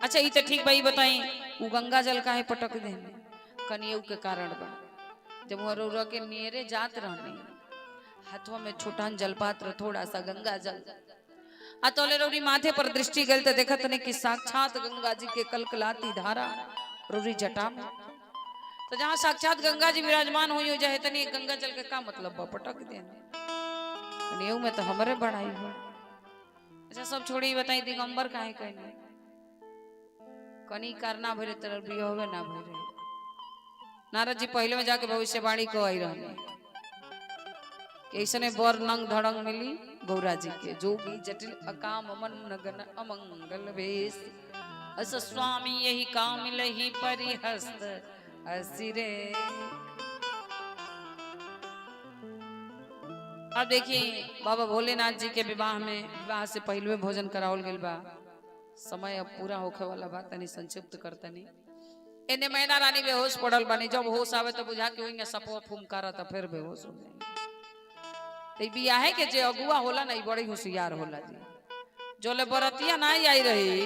S1: अच्छा ये तो ठीक भाई बताई, वो गंगा जल का है पटक देने, कनिए के कारण बा। जब वो रौरा के नियरे जात रहने, हाथों में छोटा जलपात्र थोड़ा सा गंगा जल, अतोले रौरी माथे पर दृष्टि गल तो देखत नहीं कि साक्षात गंगा जी के कलकलाती धारा रौरी जटा में। तो जहां साक्षात गंगा जी विराजमान हुई हो जाए तनी गंगा जल के का मतलब पटक देने, कनियों में तो हमारे बढ़ाई हो। अच्छा सब छोड़ी बताई दिगंबर काहे कहने, कनी करना भरे तरह भी होवे ना भरे। नारद जी पहले में जाके भविष्यवाणी को आई रहने कि ऐसने बर नंग धड़ंग मिली गौरा जी के, जोगी जटिल अकाम मन गन अमंगल वेश, अस स्वामी यही काम लही परिहस्त हसिरे। अब देखिए बाबा भोलेनाथ जी के विवाह में, विवाह से पहले भोजन करावल गइल बा। समय अब पूरा होखे वाला बा, तनी संक्षिप्त करतनी। एने मैना रानी बेहोश पड़ल बानी, जब होश आवे तो बुझा के होइंगे सपो फुमकारा तो फिर बेहोश हो जाएंगे। तो बियाहे के जे अगुआ होला ना, बड़ी होशियार होला जी। जो ले बरतिया ना आई रही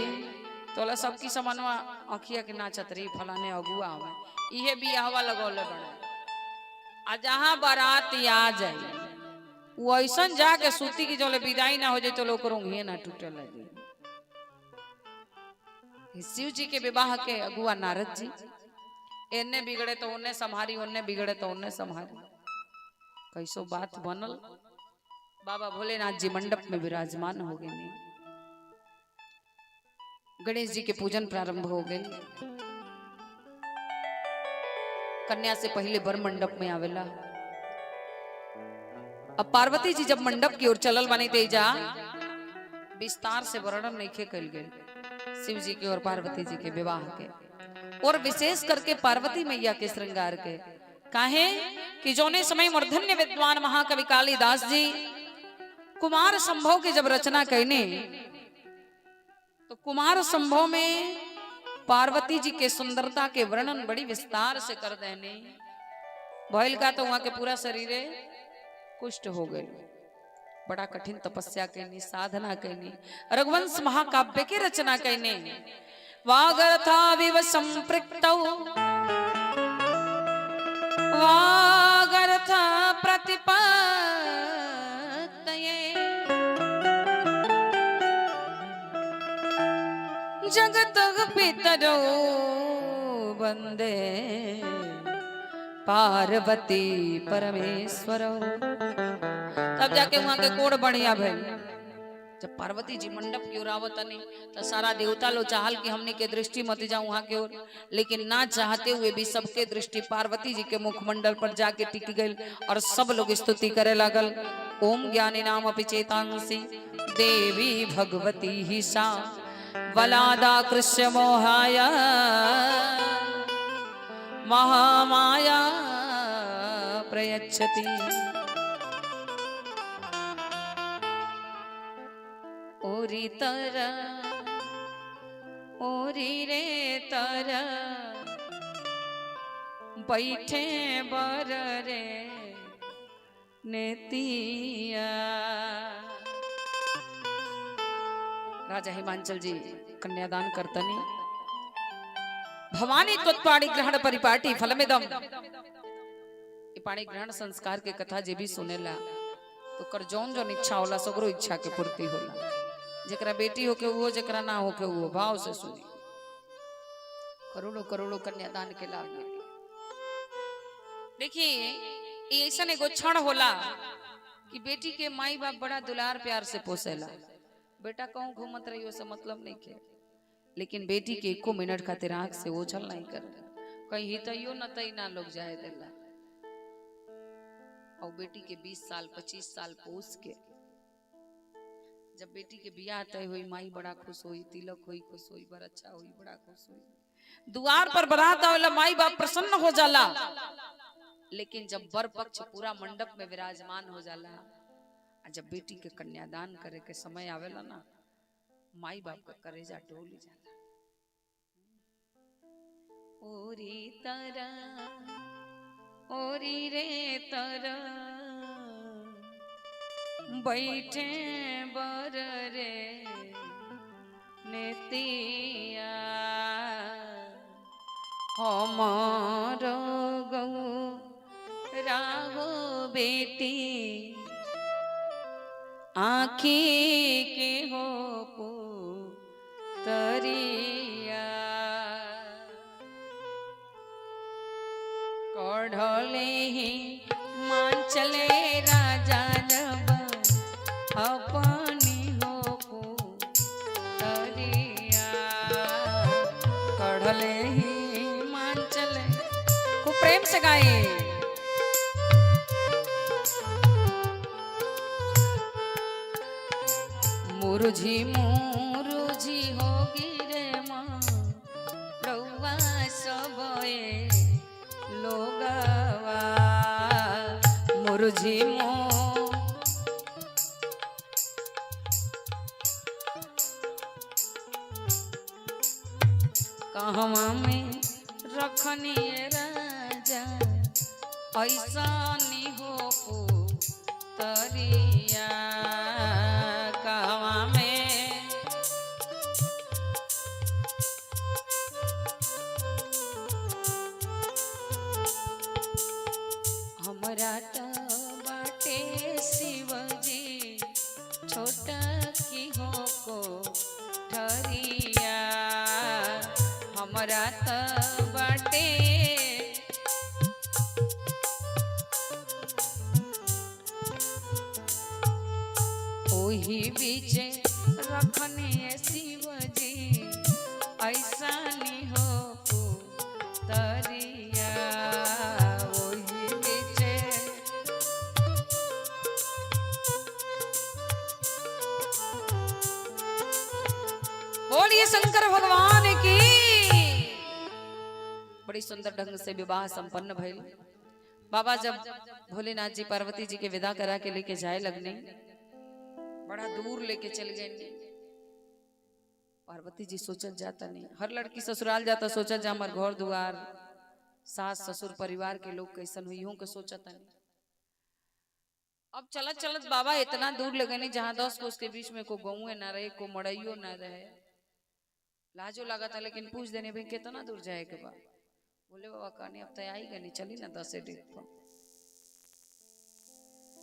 S1: तो सबकी समनवा अखिया के नाचत रही, फलाने अगुआ हवे, इहे बियाहवा लगौले बड़े। आ जहां बारात आ जाए वो ऐसन जाके सूती की जो ले विदाई ना हो जाए तो लोग रोंगिए ना टूटे लगे। शिव जी के विवाह के अगुआ नारद जी, एने बिगड़े तो उन्ने संभारी, उन्ने बिगड़े तो उन्ने संभारी, कैसो बात बनल। बाबा भोलेनाथ जी मंडप में विराजमान हो गए। गणेश जी के पूजन प्रारंभ हो गए। कन्या से पहले वर मंडप में आवेला। अब पार्वती जी जब मंडप की ओर चलल बनी तेजा विस्तार से वर्णन नहीं कल गए शिव जी के और पार्वती जी के विवाह के, और विशेष करके पार्वती मैया के श्रृंगार के। काहे कि जोने समय मूर्धन्य विद्वान महाकवि कालिदास जी कुमार संभव के जब रचना कहने, तो कुमार संभव में पार्वती जी के सुंदरता के वर्णन बड़ी विस्तार से कर देने। भइल का तो वहां के पूरा शरीर कुष्ठ हो गए, बड़ा कठिन तपस्या कहनी, साधना कहनी, रघुवंश महाकाव्य की रचना कहने। वागर्था विव संपृक्तौ वागर्था प्रतिपत्तये जगत पितरो वंदे पार्वती परमेश्वर। तब जाके वहां के कोड बढ़िया भइल। जब पार्वती जी मंडप की ओर आवतनी तो सारा देवता लो चाहल कि हमने के दृष्टि मत जाऊं वहां की ओर, लेकिन ना चाहते हुए भी सबके दृष्टि पार्वती जी के मुखमंडल पर जाके टिक गई और सब लोग स्तुति करे लागल। ओम ज्ञानी नाम अपि चेतांसी देवी भगवती ही सा वलादा कृष्य मोहाया महामाया प्रयच्छति। ओरी तरा ओरी रे तरा बैठे बर रे नेतिया। राजा हिमांचल जी कन्यादान करतनी भवानी त्वत्पाणी ग्रहण परिपाटी फलमेदम। ये पाणी ग्रहण संस्कार के कथा जे भी सुनेला तो कर जौन जौन इच्छा होला सगरो इच्छा के पूर्ति होला। जकरा बेटी होके वो जकरा ना होके वो भाव से सुनी। करोड़ों करोड़ों कन्यादान के लाभ मिले। देखिए ये ऐसा एगो क्षण होला कि बेटी के माई बाप बड़ा दुलार प्यार से पोसेला। बेटा कहूँ घूमत रही से मतलब नहीं के, लेकिन बेटी के एको मिनट खातिर आंख से ओझल नहीं कर कहीं हितैयो न तई ना लोग जाए देला। और बेटी के 20 साल 25 साल पोस के जब बेटी के बियाह तय हुई माई बड़ा खुश हुई, तिलक हुई खुश हुई, बड़ा अच्छा हुई बड़ा खुश हुई। द्वार पर बारात आवेला माई बाप प्रसन्न हो जाला, लेकिन जब वर पक्ष पूरा मंडप में विराजमान हो जाला, जब बेटी के कन्यादान करे के समय आवेला ना, माई बाप का करेजा डोल जाला। ओरी तरा ओरी रे तरा बैठे बर रे नेतिया। हमार गौ राहो बेटी आँखी के हो पुतरिया। कढ़ले ही मान चले राजा जब अपनी हो पुतरिया। कढ़ले ही मान चले, खूब प्रेम से गाए। मुरुझी मुरुझी होगी रे माँ रउआ सबए लोगवा। मुरुझी कहवा में रखनी राजा ऐसा नहीं हो पुतरिया। कहवा में हमरा तो बाटे शिवजी छोटा की हो को ठरिया। हमरा तो बाटे ओही बीच रखने शिवजी ऐसा नहीं हो पुतरिया। ओही बीच बोलिए शंकर भगवान की। बड़ी सुंदर ढंग से विवाह संपन्न भइल। बाबा जब भोलेनाथ जी पार्वती जी के विदा करा के लेके जाए लगने, बड़ा दूर लेके चल गए। पार्वती जी सोचत जाता नहीं, हर लड़की ससुराल जाता सोचत जा हमार घर दुआर सास ससुर परिवार के लोग कैसन हुई हूं के सोचता नहीं। अब चलत चलत बाबा इतना दूर लगे नहीं जहां 10 कोस के बीच में को गौए ना रहे को मड़इयो ना रहे। लाजो लगा था, लेकिन पूछ देने भाई कितना दूर जाए के बाद। बोले बाबा कहने अब तय आई गनी चली ना 10 डेट पर।